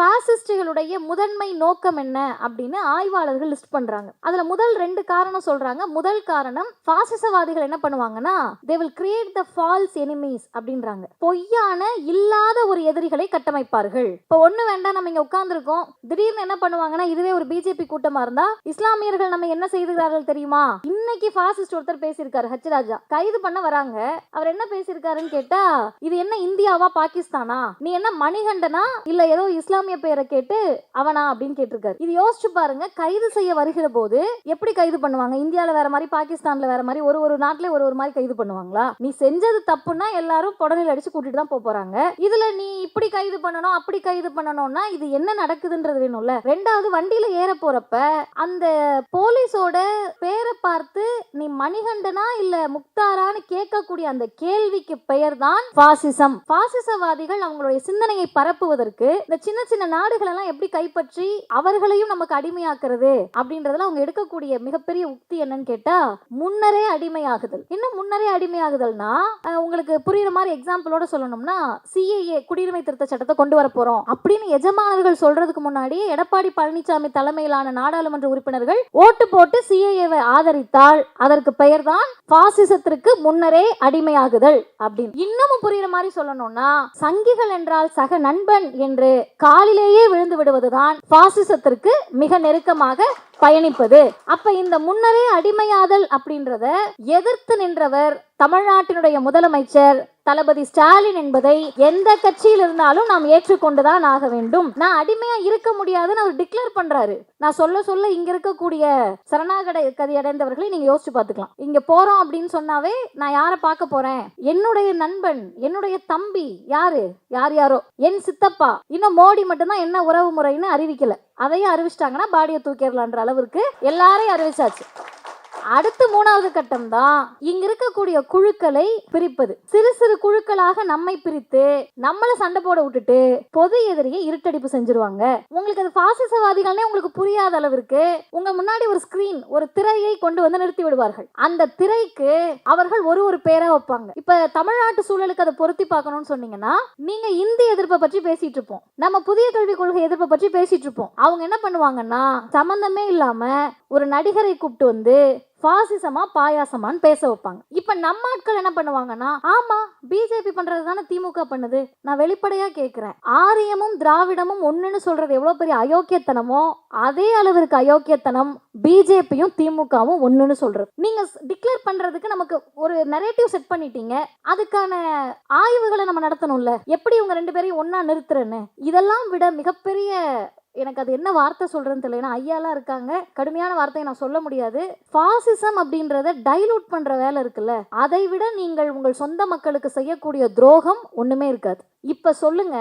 பாசிஸ்டுகளுடைய முதன்மை நோக்கம் என்ன அப்படின்னு ஆய்வாளர்கள் லிஸ்ட் பண்றாங்க. அதுல முதல் 2 காரணம் சொல்றாங்க. முதல் காரணம், பாசிசவாதிகள் என்ன பண்ணுவாங்கன்னா they will create the false enemies அப்படின்றாங்க. பொய்யான இல்லாத ஒரு எதிரிகளை கட்டமைப்பார்கள். இப்போ ஒண்ணு வேண்டாம், நம்ம இங்க உட்கார்ந்துருக்கோம், திடீர்னு என்ன பண்ணுவாங்கன்னா, இதுவே ஒரு பிஜேபி கூட்டமா இருந்தா இஸ்லாமியர்கள் நம்ம என்ன செய்திருக்கிறார்கள் தெரியுமா? இன்னைக்கு பாசிஸ்ட் ஒருத்தர் பேசியிருக்காரு, ஹச் ராஜா, கைது பண்ண வராங்க. அவர் என்ன பேசியிருக்காருன்னு கேட்டா, இது என்ன இந்தியாவா பாகிஸ்தானா, நீ என்ன மணிகண்டனா இல்ல ஏதோ இஸ்லாமிய பேரை கேட்டு அவனா அப்படின்னு கேட்டிருக்காரு. இது யோசிச்சு பாருங்க. கைது செய்ய வருகிற போது எப்படி கைது பண்ணுவாங்க? இந்தியால வேற மாதிரி, பாகிஸ்தான்ல வேற மாதிரி, ஒரு நாட்டிலே ஒரு மாதிரி கைது பண்ணுவாங்களா? நீ செஞ்சது தப்புன்னா எல்லாரும் புடனில் அடிச்சு கூட்டிட்டு தான் போறாங்க. இதுல நீ இப்படி கைது பண்ணணும் அப்படி கைது பண்ணணும்னா இது என்ன நடக்குதுன்றது வேணும்ல. ரெண்டாவது, வண்டியில ஏற போறப்ப அந்த போலீஸோட பேரை பார்த்து நீ மணிகண்டனா இல்ல முக்தாரான்னு கேட்கக்கூடிய அந்த கேள்விக்கு பெயர் தான் பாசிசம். பாசிசவாதிகள் அவங்களுடைய சிந்தனையை பரப்புவதற்கு இந்த சின்ன சின்ன நாடுகள் எல்லாம் எப்படி கைப்பற்றி அவர்களையும் நமக்கு அடிமையாக்குறது அப்படின்றதுல அவங்க எடுக்கக்கூடிய மிகப்பெரிய உக்தி என்னன்னு கேட்டா, முன்னரே அடிமையாகுதல். இன்னும் முன்னரே அடிமையாகுதல்னா உங்களுக்கு புரியுற மாதிரி எக்ஸாம்பிளோட சொல்லணும்னா, சிஏஏ குடியுரிமை திருத்த சட்டத்தை கொண்டு வர போறோம் அப்படின்னு எஜமானர்கள் சொல்றதுக்கு முன்னாடி எடப்பாடி பழனிசாமி தலைமையிலான நாடாளுமன்ற உறுப்பினர்கள் ஓட்டு போட்டு சிஏஏவை ஆதரித்தால் அதற்கு பெயர் தான் பாசிசத்திற்கு முன்னரே அடிமையாகுதல் அப்படின்னு. இன்னமும் புரியுற மாதிரி சொல்லணும்னா, சங்கிகள் என்றால் சக நண்பன் என்று காலிலேயே விழுந்து விடுவதுதான் பாசிசத்திற்கு மிக நெருக்கமாக பயணிப்பது. அப்ப இந்த முன்னரே அடிமையாதல் அப்படின்றத எதிர்த்து நின்றவர் தமிழ்நாட்டினுடைய முதலமைச்சர் தளபதி ஸ்டாலின் என்பதை எந்த கட்சியில் இருந்தாலும் நாம் ஏற்றுக்கொண்டுதான் ஆக வேண்டும். நான் அடிமையா இருக்க முடியாதுன்னு அவர் டிக்ளேர் பண்றாரு. நான் சொல்ல இங்க இருக்கக்கூடிய சரணாகதி அடைந்தவர்களை நீங்க யோசிச்சு பார்த்துக்கலாம். இங்க போறோம் அப்படின்னு சொன்னாவே நான் யாரை பார்க்க போறேன்? என்னுடைய நண்பன், என்னுடைய தம்பி, யாரோ என் சித்தப்பா. இன்னும் மோடி மட்டும்தான் என்ன உறவு முறைன்னு அறிவிக்கல. அதையும் அறிவிச்சிட்டாங்கன்னா பாடியை தூக்கிடலான்ற அளவிற்கு எல்லாரையும் அறிவிச்சாச்சு. அடுத்து 3வது கட்டம் தான் இங்க இருக்கக்கூடிய குழுக்களை பிரிப்பது. சிறு சிறு குழுக்களாக நம்மை பிரித்து நம்மள சண்டை போட விட்டுட்டு பொது எதிரியை இருட்டடிப்பு செஞ்சிருவாங்க. உங்களுக்கு அது பாசிசவாதிகள்னே உங்களுக்கு புரியாத அளவிற்கு உங்க முன்னாடி ஒரு ஸ்கிரீன், ஒரு திரையை கொண்டு வந்து நிறுத்தி விடுவார்கள். அந்த திரைக்கு அவர்கள் ஒரு பேரை வைப்பாங்க. இப்ப தமிழ்நாட்டு சூழலுக்கு அதை பொருத்தி பார்க்கணும்னு சொன்னீங்கன்னா, நீங்க இந்தி எதிர்ப்பை பற்றி பேசிட்டு இருப்போம், நம்ம புதிய கல்விக் கொள்கை எதிர்ப்பை பற்றி பேசிட்டு இருப்போம். அவங்க என்ன பண்ணுவாங்கன்னா, சம்பந்தமே இல்லாம ஒரு நடிகரை கூப்பிட்டு வந்து பாசிசமா பாயாசமான்னு பேச வைப்பாங்க. இப்ப நம்ம ஆட்கள் என்ன பண்ணுவாங்கன்னா, ஆமா பிஜேபி பண்றது தானே திமுக பண்ணுது. நான் வெளிப்படையா கேட்கிறேன், ஆரியமும் திராவிடமும் ஒண்ணுன்னு சொல்றது எவ்வளவு பெரிய அயோக்கியத்தனமோ அதே அளவிற்கு அயோக்கியத்தனம் பிஜேபியும் திமுகவும் ஒண்ணுன்னு சொல்றது. நீங்க டிக்ளேர் பண்றதுக்கு நமக்கு ஒரு நரேட்டிவ் செட் பண்ணிட்டீங்க, அதுக்கான ஆய்வுகளை நம்ம நடத்தணும்ல. எப்படி உங்க 2 பேரையும் ஒன்னா நிறுத்துறேன்னு. இதெல்லாம் விட மிகப்பெரிய, எனக்கு அது என்ன வார்த்தை சொல்றேன்னு தெரியல, ஏன்னா ஐயாலாம் இருக்காங்க, கடுமையான வார்த்தையை நான் சொல்ல முடியாது. பாசிசம் அப்படின்றத டைலூட் பண்ற வேலை இருக்குல்ல, அதை விட நீங்கள் உங்கள் சொந்த மக்களுக்கு செய்யக்கூடிய துரோகம் ஒண்ணுமே இருக்காது. இப்ப சொல்லுங்க,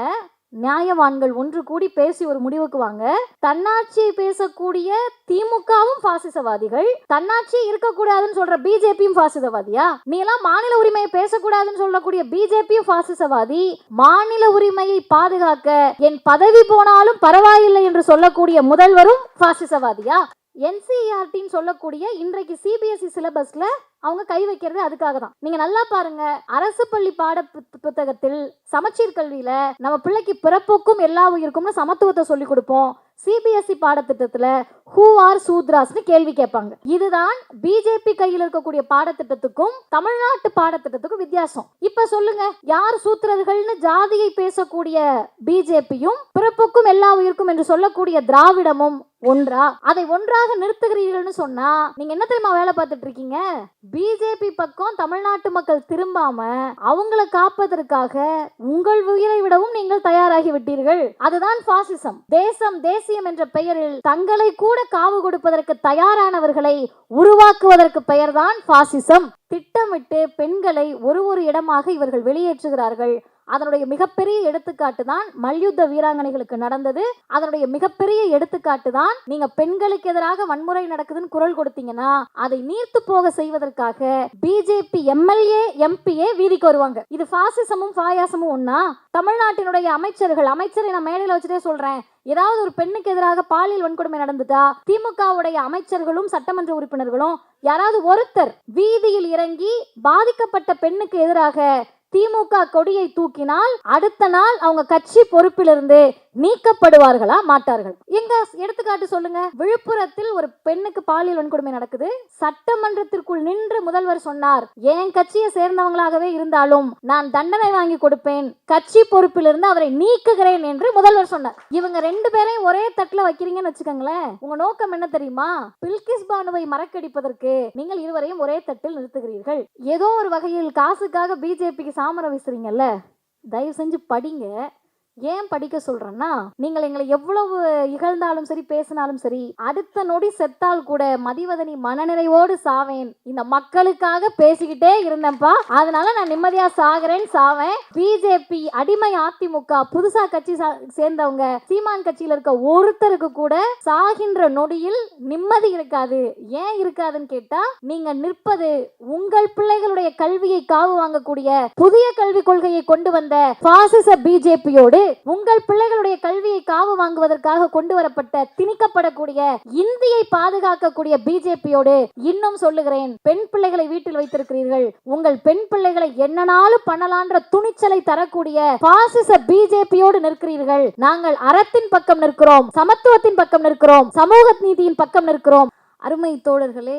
நியாயவான்கள் ஒன்று கூடி பேசி ஒரு முடிவுக்கு வாங்க. தன்னாட்சியை பேசக்கூடிய திமுகவும் பாசிசவாதிகள், தன்னாட்சி இருக்கக்கூடாதுன்னு சொல்ற பிஜேபியும் பாசிசவாதியா? நீ எல்லாம் மாநில உரிமையை பேசக்கூடாதுன்னு சொல்லக்கூடிய பிஜேபியும் பாசிசவாதி, மாநில உரிமையை பாதுகாக்க என் பதவி போனாலும் பரவாயில்லை என்று சொல்லக்கூடிய முதல்வரும் பாசிசவாதியா? என்சிஇஆர்டின்னு சொல்லக்கூடிய இன்றைக்கு சிபிஎஸ்இ சிலபஸ்ல அவங்க கை வைக்கிறது அதுக்காக தான். நீங்க நல்லா பாருங்க, அரசு பள்ளி பாட புத்தகத்தில் சமச்சீர் கல்வியில நம்ம பிள்ளைக்கு பிறப்புக்கும் எல்லா உயிருக்கும்னு சமத்துவத்தை சொல்லி கொடுப்போம். சிபிஎஸ்இ பாடத்திட்டத்துல ஹூ ஆர் சூத்ராஸ்னு கேள்வி கேட்பாங்க. இதுதான் பிஜேபி கையில் இருக்கக்கூடிய பாடத்திட்டத்துக்கும் தமிழ்நாட்டு பாடத்திட்டத்துக்கும் வித்தியாசம். இப்ப சொல்லுங்க, யார் சூத்திரர்கள்னு ஜாதியை பேசக்கூடிய பிஜேபியும் பிறப்புக்கும் எல்லா உயிருக்கும் என்று சொல்லக்கூடிய திராவிடமும் ஒன்றா? அதை ஒன்றாக நிறுத்துகிறீர்கள்னு சொன்னா நீங்க என்ன தெரியுமா வேலை பார்த்துட்டு இருக்கீங்க? பிஜேபி பக்கம் தமிழ்நாட்டு மக்கள் திரும்பாம அவங்களை காப்பதற்காக உங்கள் உயிரை விடவும் நீங்கள் தயாராகி விட்டீர்கள். அதுதான் பாசிசம். தேசம் தேசியம் என்ற பெயரில் தங்களை கூட காவு கொடுப்பதற்கு தயாரானவர்களை உருவாக்குவதற்கு பெயர்தான் பாசிசம். திட்டமிட்டு பெண்களை ஒரு இடமாக இவர்கள் வெளியேற்றுகிறார்கள். அதனுடைய மிகப்பெரிய எடுத்துக்காட்டு தான் மல்யுத்த வீராங்கனைகளுக்கு நடந்தது. அதனுடைய மிகப்பெரிய எடுத்துக்காட்டு தான் நீங்க பெண்களுக்கு எதிராக வன்முறை நடக்குதுன்னு குரல் கொடுத்தீங்கன்னா அதை நீர்த்து போக செய்வதற்காக பிஜேபி எம்எல்ஏ எம்பிஏ வீதிக்கு வருவாங்க. இது பாசிசமும் பாயாசமும் ஒன்னா? தமிழ்நாட்டினுடைய அமைச்சரை நான் மேடையில் வச்சுட்டே சொல்றேன், ஏதாவது ஒரு பெண்ணுக்கு எதிராக பாலியல் வன்கொடுமை நடந்துட்டா திமுகவுடைய அமைச்சர்களும் சட்டமன்ற உறுப்பினர்களும் யாராவது ஒருத்தர் வீதியில் இறங்கி பாதிக்கப்பட்ட பெண்ணுக்கு எதிராக திமுக கொடியை தூக்கினால் அடுத்த நாள் அவங்க கட்சி பொறுப்பிலிருந்து நீக்கப்படுவார்களா மாட்டார்கள்? எங்க எடுத்துக்காட்டு சொல்லுங்க. விழுப்புரத்தில் ஒரு பெண்ணுக்கு பாலியல் வன்கொடுமை நடக்குது. சட்டமன்றத்திற்குள் நின்று முதல்வர் சொன்னார், என் கட்சியை சேர்ந்தவங்களாகவே இருந்தாலும் நான் தண்டனை வாங்கி கொடுப்பேன், கட்சி பொறுப்பிலிருந்து அவரை நீக்குகிறேன் என்று முதல்வர் சொன்னார். இவங்க ரெண்டு பேரையும் ஒரே தட்டுல வைக்கிறீங்கன்னு வச்சுக்கோங்களேன். உங்க நோக்கம் என்ன தெரியுமா? பில்கிஸ் பானுவை மறக்கடிப்பதற்கு நீங்கள் இருவரையும் ஒரே தட்டில் நிறுத்துகிறீர்கள். ஏதோ ஒரு வகையில் காசுக்காக பிஜேபிக்கு சாமரம் வீசுறீங்கல்ல, தயவு செஞ்சு படிங்க. ஏன் படிக்க சொல்றேன்னா, நீங்கள் எங்களை எவ்வளவு இகழ்ந்தாலும் சரி, பேசினாலும் சரி, அடுத்த நொடி செத்தால் கூட மதிவதனி மனநிறைவோடு சாவேன், இந்த மக்களுக்காக பேசிக்கிட்டே இருந்தேன்ப்பா, அதனால நான் நிம்மதியா சாகிறேன், சாவேன். பிஜேபி அடிமை அதிமுக புதுசா கட்சி சேர்ந்தவங்க சீமான் கட்சியில இருக்க ஒருத்தருக்கு கூட சாகின்ற நொடியில் நிம்மதி இருக்காது. ஏன் இருக்காதுன்னு கேட்டா, நீங்க நிற்பது உங்கள் பிள்ளைகளுடைய கல்வியை காவு வாங்கக்கூடிய புதிய கல்விக் கொள்கையை கொண்டு வந்த பாசிச பிஜேபியோடு உங்கள் பிள்ளைகளுடைய கல்வியை காவு வாங்குவதற்காக கொண்டு வரப்பட்ட திணிக்கப்படக்கூடிய இந்தியை பாதுகாக்கக்கூடிய பிஜேபியோடு. இன்னும் சொல்லுகிறேன், பெண் பிள்ளைகளை வீட்டில் வைத்திருக்கிறீர்கள், உங்கள் பெண் பிள்ளைகளை என்னனாலும் பண்ணலான்ற துணிச்சலை தரக்கூடிய பாசிச பிஜேபியோடு நிற்கிறீர்கள். நாங்கள் அறத்தின் பக்கம் நிற்கிறோம், சமத்துவத்தின் பக்கம் நிற்கிறோம், சமூக நீதியின் பக்கம் நிற்கிறோம். அருமை தோழர்களே,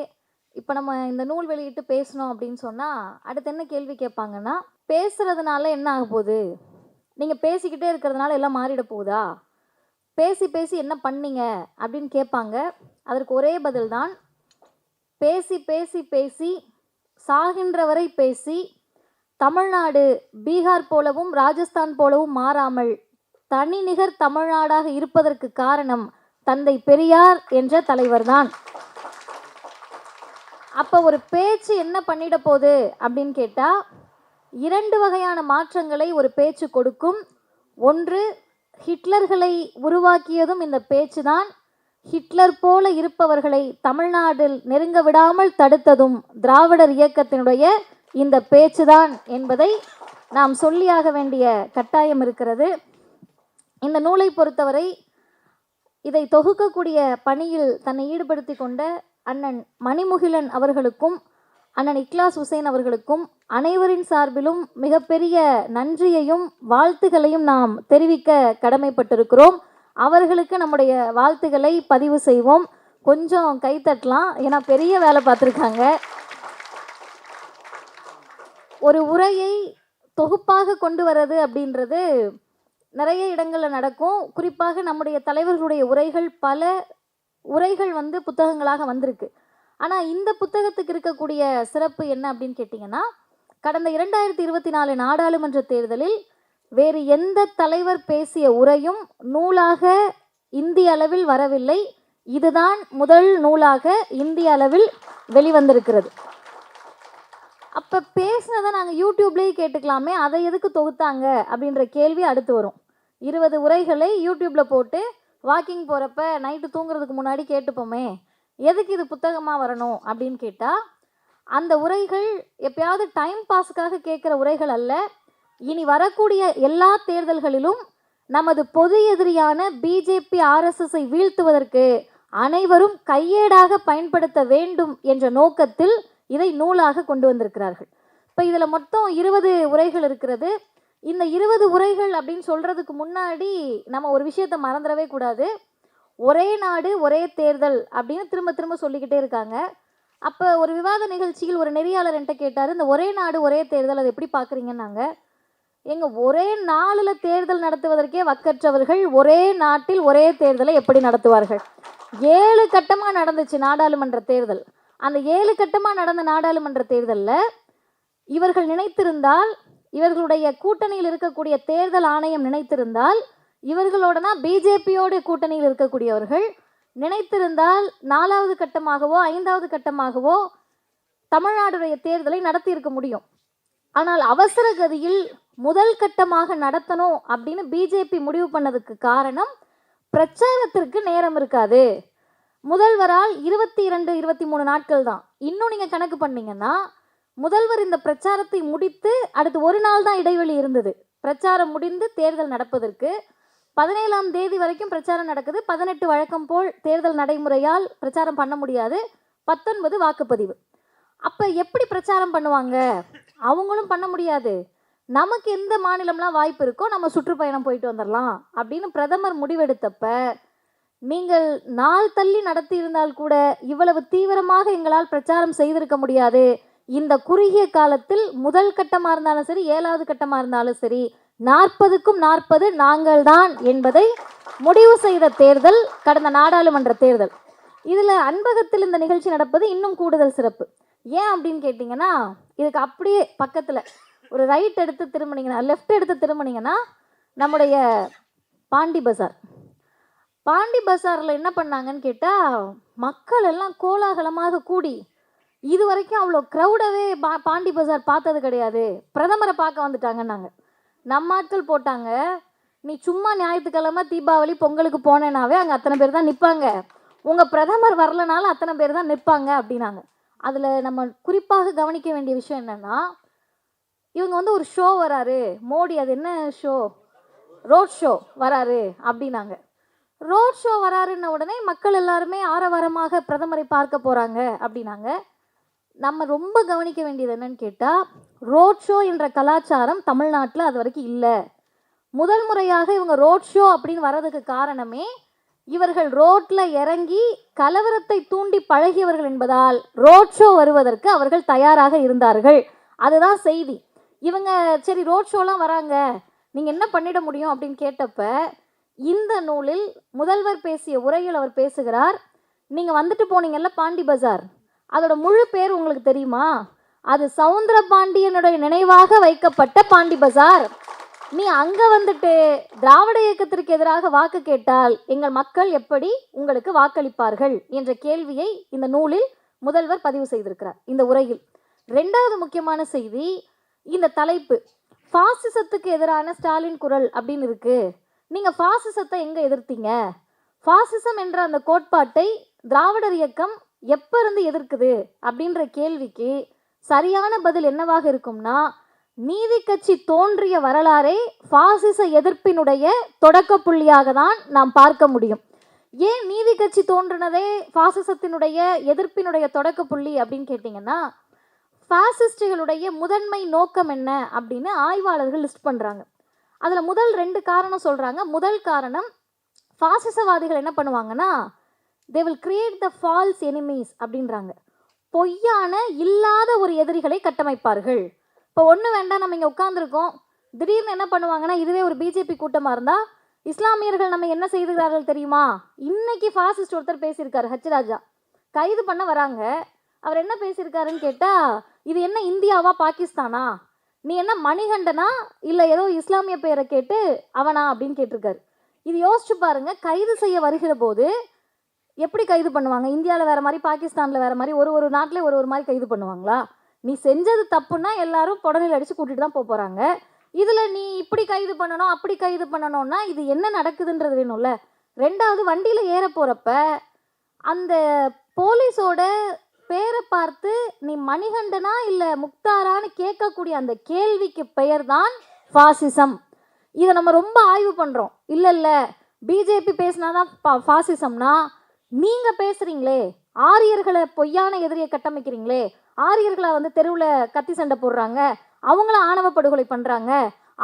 இப்போ நம்ம இந்த நூல் வெளியிட்டு பேசணும் அப்படின்னு சொன்னால் அடுத்து என்ன கேள்வி கேட்பாங்கன்னா, பேசுறதுனால என்ன ஆக போகுது, நீங்கள் பேசிக்கிட்டே இருக்கிறதுனால எல்லாம் மாறிட போகுதா, பேசி பேசி என்ன பண்ணீங்க அப்படின்னு கேட்பாங்க. அதற்கு ஒரே பதில் தான், பேசி பேசி பேசி சாகின்ற வரை பேசி தமிழ்நாடு பீகார் போலவும் ராஜஸ்தான் போலவும் மாறாமல் தனி நிகர் தமிழ்நாடாக இருப்பதற்கு காரணம் தந்தை பெரியார் என்ற தலைவர் தான். அப்போ ஒரு பேச்சு என்ன பண்ணிட போகுது அப்படின்னு கேட்டால், இரண்டு வகையான மாற்றங்களை ஒரு பேச்சு கொடுக்கும். ஒன்று, ஹிட்லர்களை உருவாக்கியதும் இந்த பேச்சு தான். ஹிட்லர் போல இருப்பவர்களை தமிழ்நாட்டில் நெருங்க விடாமல் தடுத்ததும் திராவிடர் இயக்கத்தினுடைய இந்த பேச்சுதான் என்பதை நாம் சொல்லியாக வேண்டிய கட்டாயம் இருக்கிறது. இந்த நூலை பொறுத்தவரை இதை தொகுக்கக்கூடிய பணியில் தன்னை ஈடுபடுத்தி கொண்ட அண்ணன் மணிமுகிலன் அவர்களுக்கும் அண்ணன் இக்லாஸ் ஹுசைன் அவர்களுக்கும் அனைவரின் சார்பிலும் மிகப்பெரிய நன்றியையும் வாழ்த்துகளையும் நாம் தெரிவிக்க கடமைப்பட்டிருக்கிறோம். அவர்களுக்கு நம்முடைய வாழ்த்துக்களை பதிவு செய்வோம். கொஞ்சம் கைத்தட்டலாம், ஏன்னா பெரிய வேலை பார்த்துருக்காங்க. ஒரு உரையை தொகுப்பாக கொண்டு வர்றது அப்படின்றது நிறைய இடங்களில் நடக்கும். குறிப்பாக நம்முடைய தலைவர்களுடைய உரைகள், பல உரைகள் புத்தகங்களாக வந்திருக்கு. ஆனால் இந்த புத்தகத்துக்கு இருக்கக்கூடிய சிறப்பு என்ன அப்படின்னு கேட்டிங்கன்னா, கடந்த 2024 நாடாளுமன்ற தேர்தலில் வேறு எந்த தலைவர் பேசிய உரையும் நூலாக இந்திய அளவில் வரவில்லை. இதுதான் முதல் நூலாக இந்திய அளவில் வெளிவந்திருக்கிறது. அப்போ பேசினதை நாங்கள் யூடியூப்லேயே கேட்டுக்கலாமே, அதை எதுக்கு தொகுத்தாங்க அப்படின்ற கேள்வி அடுத்து வரும். 20 உரைகளை யூடியூப்பில் போட்டு வாக்கிங் போகிறப்ப நைட்டு தூங்குறதுக்கு முன்னாடி கேட்டுப்போமே, எதுக்கு இது புத்தகமாக வரணும் அப்படின்னு கேட்டால், அந்த உரைகள் எப்பயாவது டைம் பாஸுக்காக கேட்குற உரைகள் அல்ல. இனி வரக்கூடிய எல்லா தேர்தல்களிலும் நமது பொது எதிரியான பிஜேபி ஆர்எஸ்எஸ்ஐ வீழ்த்துவதற்கு அனைவரும் கையேடாக பயன்படுத்த வேண்டும் என்ற நோக்கத்தில் இதை நூலாக கொண்டு வந்திருக்கிறார்கள். இப்போ இதில் மொத்தம் 20 உரைகள் இருக்கிறது. இந்த 20 உரைகள் அப்படின்னு சொல்கிறதுக்கு முன்னாடி நம்ம ஒரு விஷயத்தை மறந்துடவே கூடாது. ஒரே நாடு ஒரே தேர்தல் அப்படின்னு திரும்ப திரும்ப சொல்லிக்கிட்டே இருக்காங்க. அப்போ ஒரு விவாத நிகழ்ச்சியில் ஒரு நெறியாளர் என்கிட்ட கேட்டார், இந்த ஒரே நாடு ஒரே தேர்தல் அதை எப்படி பார்க்குறீங்கன்னாங்க. ஒரே நாளில் தேர்தல் நடத்துவதற்கே வக்கற்றவர்கள் ஒரே நாட்டில் ஒரே தேர்தலை எப்படி நடத்துவார்கள்? 7 கட்டமாக நடந்துச்சு நாடாளுமன்ற தேர்தல். அந்த 7 கட்டமாக நடந்த நாடாளுமன்ற தேர்தலில் இவர்கள் நினைத்திருந்தால், இவர்களுடைய கூட்டணியில் இருக்கக்கூடிய தேர்தல் ஆணையம் நினைத்திருந்தால், இவர்களோட தான் பிஜேபியோட கூட்டணியில் இருக்கக்கூடியவர்கள் நினைத்திருந்தால் 4வது கட்டமாகவோ 5வது கட்டமாகவோ தமிழ்நாடுடைய தேர்தலை நடத்தி இருக்க முடியும். ஆனால் அவசர கதியில் முதல் கட்டமாக நடத்தணும் அப்படின்னு பிஜேபி முடிவு பண்ணதுக்கு காரணம், பிரச்சாரத்திற்கு நேரம் இருக்காது. முதல்வரால் 22, 23 நாட்கள் தான். இன்னும் நீங்கள் கணக்கு பண்ணீங்கன்னா, முதல்வர் இந்த பிரச்சாரத்தை முடித்து அடுத்து ஒரு நாள் தான் இடைவெளி இருந்தது பிரச்சாரம் முடிந்து தேர்தல் நடப்பதற்கு. 17ஆம் தேதி வரைக்கும் பிரச்சாரம் நடக்குது. 18 வழக்கம் போல் தேர்தல் நடைமுறையால் பிரச்சாரம் பண்ண முடியாது. 19 வாக்குப்பதிவு. அப்போ எப்படி பிரச்சாரம் பண்ணுவாங்க? அவங்களும் பண்ண முடியாது. நமக்கு எந்த மாநிலம்லாம் வாய்ப்பு இருக்கோ நம்ம சுற்றுப்பயணம் போயிட்டு வந்துடலாம் அப்படின்னு பிரதமர் முடிவெடுத்தப்ப, நீங்கள் நாள் தள்ளி நடத்தி இருந்தால் கூட இவ்வளவு தீவிரமாக எங்களால் பிரச்சாரம் செய்திருக்க முடியாது. இந்த குறுகிய காலத்தில் முதல் கட்டமாக இருந்தாலும் சரி, 7வது கட்டமாக இருந்தாலும் சரி, 40க்கும் 40 நாங்கள் தான் என்பதை முடிவு செய்த தேர்தல் கடந்த நாடாளுமன்ற தேர்தல். இதில் அன்பகத்தில் இந்த நிகழ்ச்சி நடப்பது இன்னும் கூடுதல் சிறப்பு. ஏன் அப்படின்னு கேட்டிங்கன்னா, இதுக்கு அப்படியே பக்கத்தில் ஒரு ரைட் எடுத்து திரும்பினீங்கன்னா, லெஃப்ட் எடுத்து திரும்பினீங்கன்னா நம்முடைய பாண்டி பஜார். பாண்டி பஜாரில் என்ன பண்ணாங்கன்னு கேட்டால், மக்கள் எல்லாம் கோலாகலமாக கூடி இது வரைக்கும் அவ்வளோ க்ரௌடாகவே பாண்டி பஜார் பார்த்தது கிடையாது, பிரதமரை பார்க்க வந்துட்டாங்கன்னாங்க. நம்ம ஆட்கள் போட்டாங்க, நீ சும்மா ஞாயிற்றுக்கிழமை தீபாவளி பொங்கலுக்கு போனேனாவே அங்கே அத்தனை பேர் தான் நிற்பாங்க, உங்கள் பிரதமர் வரலனாலும் அத்தனை பேர் தான் நிற்பாங்க அப்படின்னாங்க. அதில் நம்ம குறிப்பாக கவனிக்க வேண்டிய விஷயம் என்னென்னா, இவங்க வந்து ஒரு ஷோ வராரு மோடி, அது என்ன ஷோ, ரோட் ஷோ வராரு அப்படின்னாங்க. ரோட் ஷோ வராருன்ன உடனே மக்கள் எல்லாருமே ஆரவாரமாக பிரதமரை பார்க்க போகிறாங்க அப்படின்னாங்க. நம்ம ரொம்ப கவனிக்க வேண்டியது என்னன்னு கேட்டால், ரோட் ஷோ என்ற கலாச்சாரம் தமிழ்நாட்டில் அது வரைக்கும் இல்லை. முதல் முறையாக இவங்க ரோட் ஷோ அப்படின்னு வர்றதுக்கு காரணமே, இவர்கள் ரோட்டில் இறங்கி கலவரத்தை தூண்டி பழகியவர்கள் என்பதால் ரோட் ஷோ வருவதற்கு அவர்கள் தயாராக இருந்தார்கள். அதுதான் செய்தி. இவங்க சரி ரோட் ஷோலாம் வராங்க, நீங்கள் என்ன பண்ணிட முடியும் அப்படின்னு கேட்டப்ப, இந்த நூலில் முதல்வர் பேசிய உரையில் அவர் பேசுகிறார், நீங்கள் வந்துட்டு போனீங்கல்ல பாண்டி பஜார், அதோட முழு பேர் உங்களுக்கு தெரியுமா? அது சவுந்தர பாண்டியனுடைய நினைவாக வைக்கப்பட்ட பாண்டி பஜார். நீ அங்கே வந்துட்டு திராவிட இயக்கத்திற்கு எதிராக வாக்கு கேட்டால் எங்கள் மக்கள் எப்படி உங்களுக்கு வாக்களிப்பார்கள் என்ற கேள்வியை இந்த நூலில் முதல்வர் பதிவு செய்திருக்கிறார் இந்த உரையில். 2வது முக்கியமான செய்தி, இந்த தலைப்பு பாசிசத்துக்கு எதிரான ஸ்டாலின் குரல் அப்படின்னு இருக்கு. நீங்கள் பாசிசத்தை எங்கே எதிர்த்தீங்க? பாசிசம் என்ற அந்த கோட்பாட்டை திராவிடர் இயக்கம் எப்போ இருந்து எதிர்க்குது அப்படின்ற கேள்விக்கு சரியான பதில் என்னவாக இருக்கும்னா, நீதி கட்சி தோன்றிய வரலாறே பாசிச எதிர்ப்பினுடைய தொடக்க புள்ளியாக தான் நாம் பார்க்க முடியும். ஏன் நீதி கட்சி தோன்றினதே பாசிசத்தினுடைய எதிர்ப்பினுடைய தொடக்க புள்ளி அப்படின்னு கேட்டிங்கன்னா, பாசிஸ்டுகளுடைய முதன்மை நோக்கம் என்ன அப்படின்னு ஆய்வாளர்கள் லிஸ்ட் பண்ணுறாங்க. அதில் முதல் 2 காரணம் சொல்கிறாங்க. முதல் காரணம், பாசிசவாதிகள் என்ன பண்ணுவாங்கன்னா, they will create the false enemies அப்படின்றாங்க. பொய்யான இல்லாத ஒரு எதிரிகளை கட்டமைப்பார்கள். இப்போ ஒன்று வேண்டாம், நம்ம இங்கே உட்காந்துருக்கோம், திடீர்னு என்ன பண்ணுவாங்கன்னா, இதுவே ஒரு பிஜேபி கூட்டமாக இருந்தால், இஸ்லாமியர்கள் நம்ம என்ன செய்துகிறார்கள் தெரியுமா? இன்னைக்கு ஃபாசிஸ்ட் ஒருத்தர் பேசியிருக்காரு, ஹச்ராஜா, கைது பண்ண வராங்க. அவர் என்ன பேசியிருக்காருன்னு கேட்டால், இது என்ன இந்தியாவா பாகிஸ்தானா, நீ என்ன மணிகண்டனா இல்லை ஏதோ இஸ்லாமிய பேரை கேட்டு அவனா அப்படின்னு கேட்டிருக்காரு. இது யோசிச்சு பாருங்க, கைது செய்ய வருகிற போது எப்படி கைது பண்ணுவாங்க? இந்தியாவில் வேறு மாதிரி, பாகிஸ்தானில் வேறு மாதிரி, ஒரு நாட்டிலே ஒரு மாதிரி கைது பண்ணுவாங்களா? நீ செஞ்சது தப்புன்னா எல்லாரும் புடனில் அடித்து கூட்டிகிட்டு தான் போகிறாங்க. இதில் நீ இப்படி கைது பண்ணணும் அப்படி கைது பண்ணணும்னா இது என்ன நடக்குதுன்றது வேணும்ல. 2வது, வண்டியில் ஏற போகிறப்ப அந்த போலீஸோட பேரை பார்த்து நீ மணிகண்டனா இல்லை முக்தாரான்னு கேட்கக்கூடிய அந்த கேள்விக்கு பெயர் தான் ஃபாசிசம். இதை நம்ம ரொம்ப ஆய்வு பண்ணுறோம். இல்லை பிஜேபி பேசினாதான் ஃபாசிசம்னா, நீங்கள் பேசுகிறீங்களே, ஆரியர்களை பொய்யான எதிரியை கட்டமைக்கிறீங்களே, ஆரியர்களை வந்து தெருவில் கத்தி சண்டை போடுறாங்க, அவங்கள ஆணவ படுகொலை பண்ணுறாங்க,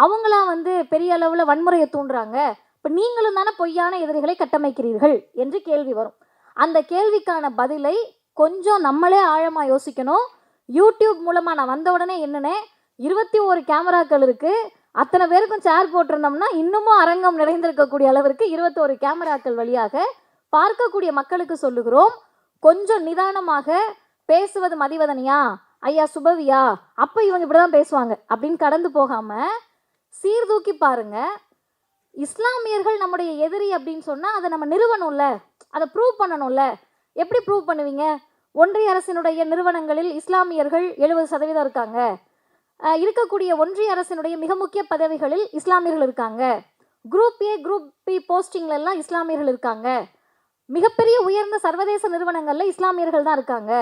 அவங்களா வந்து பெரிய அளவில் வன்முறையை தூண்டுறாங்க, இப்போ நீங்களும் தானே பொய்யான எதிரிகளை கட்டமைக்கிறீர்கள் என்று கேள்வி வரும். அந்த கேள்விக்கான பதிலை கொஞ்சம் நம்மளே ஆழமாக யோசிக்கணும். யூடியூப் மூலமாக நான் வந்த உடனே என்னன்னே 21 கேமராக்கள் இருக்குது, அத்தனை பேருக்கும் சேர் போட்டிருந்தோம்னா இன்னமும் அரங்கம் நிறைந்திருக்கக்கூடிய அளவிற்கு 21 கேமராக்கள் வழியாக பார்க்கக்கூடிய மக்களுக்கு சொல்லுகிறோம், கொஞ்சம் நிதானமாக பேசுவது மதிவதனியா, ஐயா சுபவியா, அப்போ இவங்க இப்படி தான் பேசுவாங்க அப்படின்னு கடந்து போகாமல் சீர்தூக்கி பாருங்க. இஸ்லாமியர்கள் நம்முடைய எதிரி அப்படின்னு சொன்னால் அதை நம்ம நிறுவனம்ல, அதை ப்ரூவ் பண்ணணும்ல. எப்படி ப்ரூவ் பண்ணுவீங்க? ஒன்றிய அரசினுடைய நிறுவனங்களில் இஸ்லாமியர்கள் 70% இருக்காங்க. இருக்கக்கூடிய ஒன்றிய அரசினுடைய மிக முக்கிய பதவிகளில் இஸ்லாமியர்கள் இருக்காங்க. குரூப் ஏ குரூப் பி போஸ்டிங்லெல்லாம் இஸ்லாமியர்கள் இருக்காங்க. மிகப்பெரிய உயர்ந்த சர்வதேச நிறுவனங்களில் இஸ்லாமியர்கள் தான் இருக்காங்க.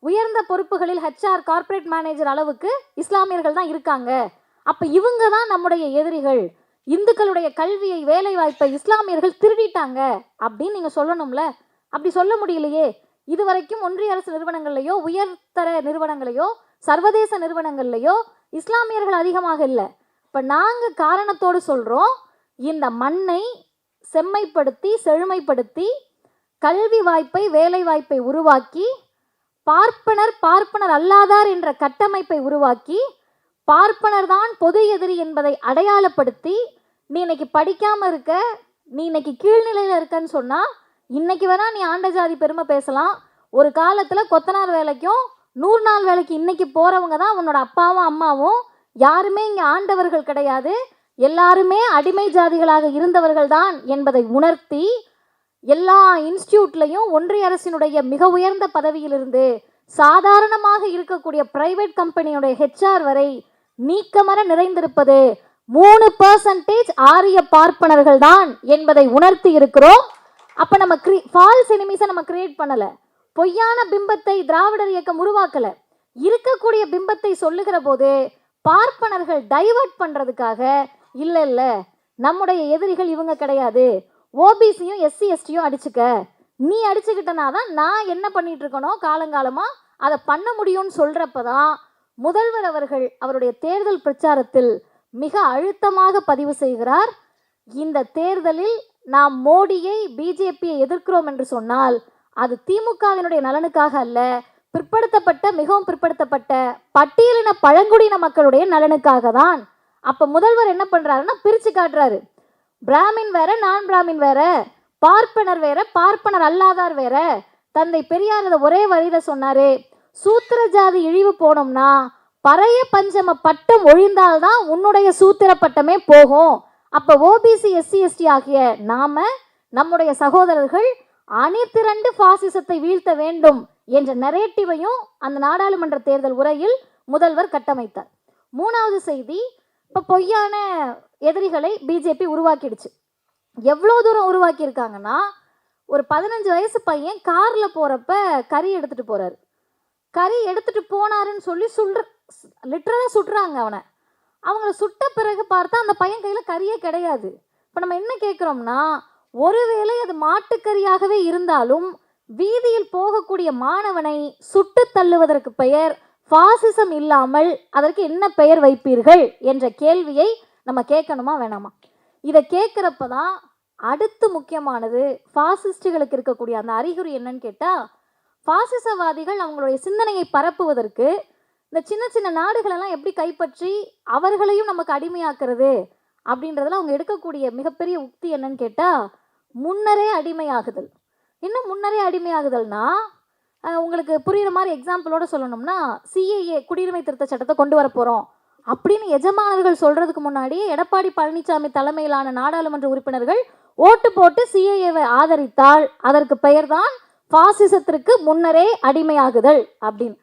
உயர்ந்த பொறுப்புகளில் ஹெச்ஆர் கார்ப்பரேட் மேனேஜர் அளவுக்கு இஸ்லாமியர்கள் தான் இருக்காங்க. அப்போ இவங்க தான் நம்முடைய எதிரிகள், இந்துக்களுடைய கல்வியை வேலை வாய்ப்பை இஸ்லாமியர்கள் திருடிட்டாங்க அப்படின்னு நீங்கள் சொல்லணும்ல. அப்படி சொல்ல முடியலையே. இதுவரைக்கும் ஒன்றிய அரசு நிறுவனங்கள்லையோ உயர்தர நிறுவனங்களையோ சர்வதேச நிறுவனங்கள்லையோ இஸ்லாமியர்கள் அதிகமாக இல்லை. இப்போ நாங்கள் காரணத்தோடு சொல்கிறோம், இந்த மண்ணை செம்மைப்படுத்தி செழுமைப்படுத்தி கல்வி வாய்ப்பை வேலை வாய்ப்பை உருவாக்கி பார்ப்பனர் அல்லாதார் என்ற கட்டமைப்பை உருவாக்கி பார்ப்பனர் தான் பொது எதிரி என்பதை அடையாளப்படுத்தி நீ இன்னைக்கு படிக்காமல் இருக்க, நீ இன்னைக்கு கீழ்நிலையில் இருக்கன்னு சொன்னால் இன்னைக்கு வேணா நீ ஆண்ட ஜாதி பெருமை பேசலாம். ஒரு காலத்தில் கொத்தனார் வேலைக்கும் 100 நாள் வேலைக்கு இன்னைக்கு போகிறவங்க தான் உன்னோட அப்பாவும் அம்மாவும். யாருமே இங்கே ஆண்டவர்கள் கிடையாது, எல்லாருமே அடிமை ஜாதிகளாக இருந்தவர்கள் தான் என்பதை உணர்த்தி எல்லா இன்ஸ்டியூட்லையும் ஒன்றிய அரசினுடைய மிக உயர்ந்த பதவியிலிருந்து சாதாரணமாக இருக்கக்கூடிய பிரைவேட் கம்பெனியுடைய ஹெச்ஆர் வரை நீக்கமர நிறைந்திருப்பது 3% ஆரிய பார்ப்பனர்கள் தான் என்பதை உணர்த்தி இருக்கிறோம். அப்போ நம்ம ஃபால்ஸ் எனிமீஸை நம்ம கிரியேட் பண்ணலை, பொய்யான பிம்பத்தை திராவிடர் இயக்கம் உருவாக்கலை. இருக்கக்கூடிய பிம்பத்தை சொல்லுகிற போது பார்ப்பனர்கள் டைவர்ட் பண்ணுறதுக்காக இல்லை நம்முடைய எதிரிகள் இவங்க கிடையாது, ஓபிசியும் எஸ்சி எஸ்டியும் அடிச்சுக்க, நீ அடிச்சுக்கிட்டனா தான் நான் என்ன பண்ணிட்டு இருக்கணும் காலங்காலமாக அதை பண்ண முடியும்னு சொல்கிறப்ப தான் முதல்வர் அவர்கள் அவருடைய தேர்தல் பிரச்சாரத்தில் மிக அழுத்தமாக பதிவு செய்கிறார். இந்த தேர்தலில் நாம் மோடியை பிஜேபியை எதிர்க்கிறோம் என்று சொன்னால் அது திமுகவினுடைய நலனுக்காக அல்ல, பிற்படுத்தப்பட்ட மிகவும் பிற்படுத்தப்பட்ட பட்டியலின பழங்குடியின மக்களுடைய நலனுக்காக தான். அப்போ முதல்வர் என்ன பண்ணுறாருன்னா பிரித்து காட்டுறாரு, பிராமின் வேற நான் பிராமின் வேற, பார்ப்பனர் வேற பார்ப்பனர் அல்லாதார் வேற. தந்தை பெரியார் அதை ஒரே வரியில் சொன்னார், சூத்திர ஜாதி இழிவு போனோம்னா பறைய பஞ்சம பட்டம் ஒழிந்தால்தான் உன்னுடைய சூத்திர பட்டமே போகும். அப்போ ஓபிசி எஸ்சி எஸ்டி ஆகிய நாம நம்முடைய சகோதரர்கள் அணிதிரண்டு பாசிசத்தை வீழ்த்த வேண்டும் என்ற நரேட்டிவையும் அந்த நாடாளுமன்ற தேர்தல் உரையில் முதல்வர் கட்டமைத்தார். 3வது செய்தி, இப்போ பொய்யான எதிரிகளை பிஜேபி உருவாக்கிடுச்சு. எவ்வளோ தூரம் உருவாக்கியிருக்காங்கன்னா, ஒரு 15 வயசு பையன் காரில் போகிறப்ப கறி எடுத்துகிட்டு போகிறாரு, கறி எடுத்துகிட்டு போனாருன்னு சொல்லி லிட்டரலாக சுட்டுறாங்க அவனை. அவங்கள சுட்ட பிறகு பார்த்தா அந்த பையன் கையில் கறியே கிடையாது. இப்போ நம்ம என்ன கேட்குறோம்னா, ஒருவேளை அது மாட்டுக்கறியாகவே இருந்தாலும் வீதியில் போகக்கூடிய மாணவனை சுட்டு தள்ளுவதற்கு பெயர் பாசிசம் இல்லாமல் அதற்கு என்ன பெயர் வைப்பீர்கள் என்ற கேள்வியை நம்ம கேட்கணுமா வேணாமா? இதை கேட்குறப்ப தான் அடுத்து முக்கியமானது பாசிஸ்டுகளுக்கு இருக்கக்கூடிய அந்த அறிகுறி என்னன்னு கேட்டால், பாசிசவாதிகள் அவங்களுடைய சிந்தனையை பரப்புவதற்கு இந்த சின்ன சின்ன நாடுகளெல்லாம் எப்படி கைப்பற்றி அவர்களையும் நமக்கு அடிமையாக்குறது அப்படின்றதுல அவங்க எடுக்கக்கூடிய மிகப்பெரிய உக்தி என்னன்னு கேட்டால், முன்னரே அடிமையாகுதல். இன்னும் முன்னரே அடிமையாகுதல்னா உங்களுக்கு புரிகிற மாதிரி எக்ஸாம்பிளோட சொல்லணும்னா, சிஏஏ குடியுரிமை திருத்த சட்டத்தை கொண்டு வர போகிறோம் அப்படின்னு எஜமானர்கள் சொல்கிறதுக்கு முன்னாடியே எடப்பாடி பழனிசாமி தலைமையிலான நாடாளுமன்ற உறுப்பினர்கள் ஓட்டு போட்டு சிஏஏவை ஆதரித்தால் அதற்கு பெயர்தான் பாசிசத்திற்கு முன்னரே அடிமையாகுதல் அப்படின்னு.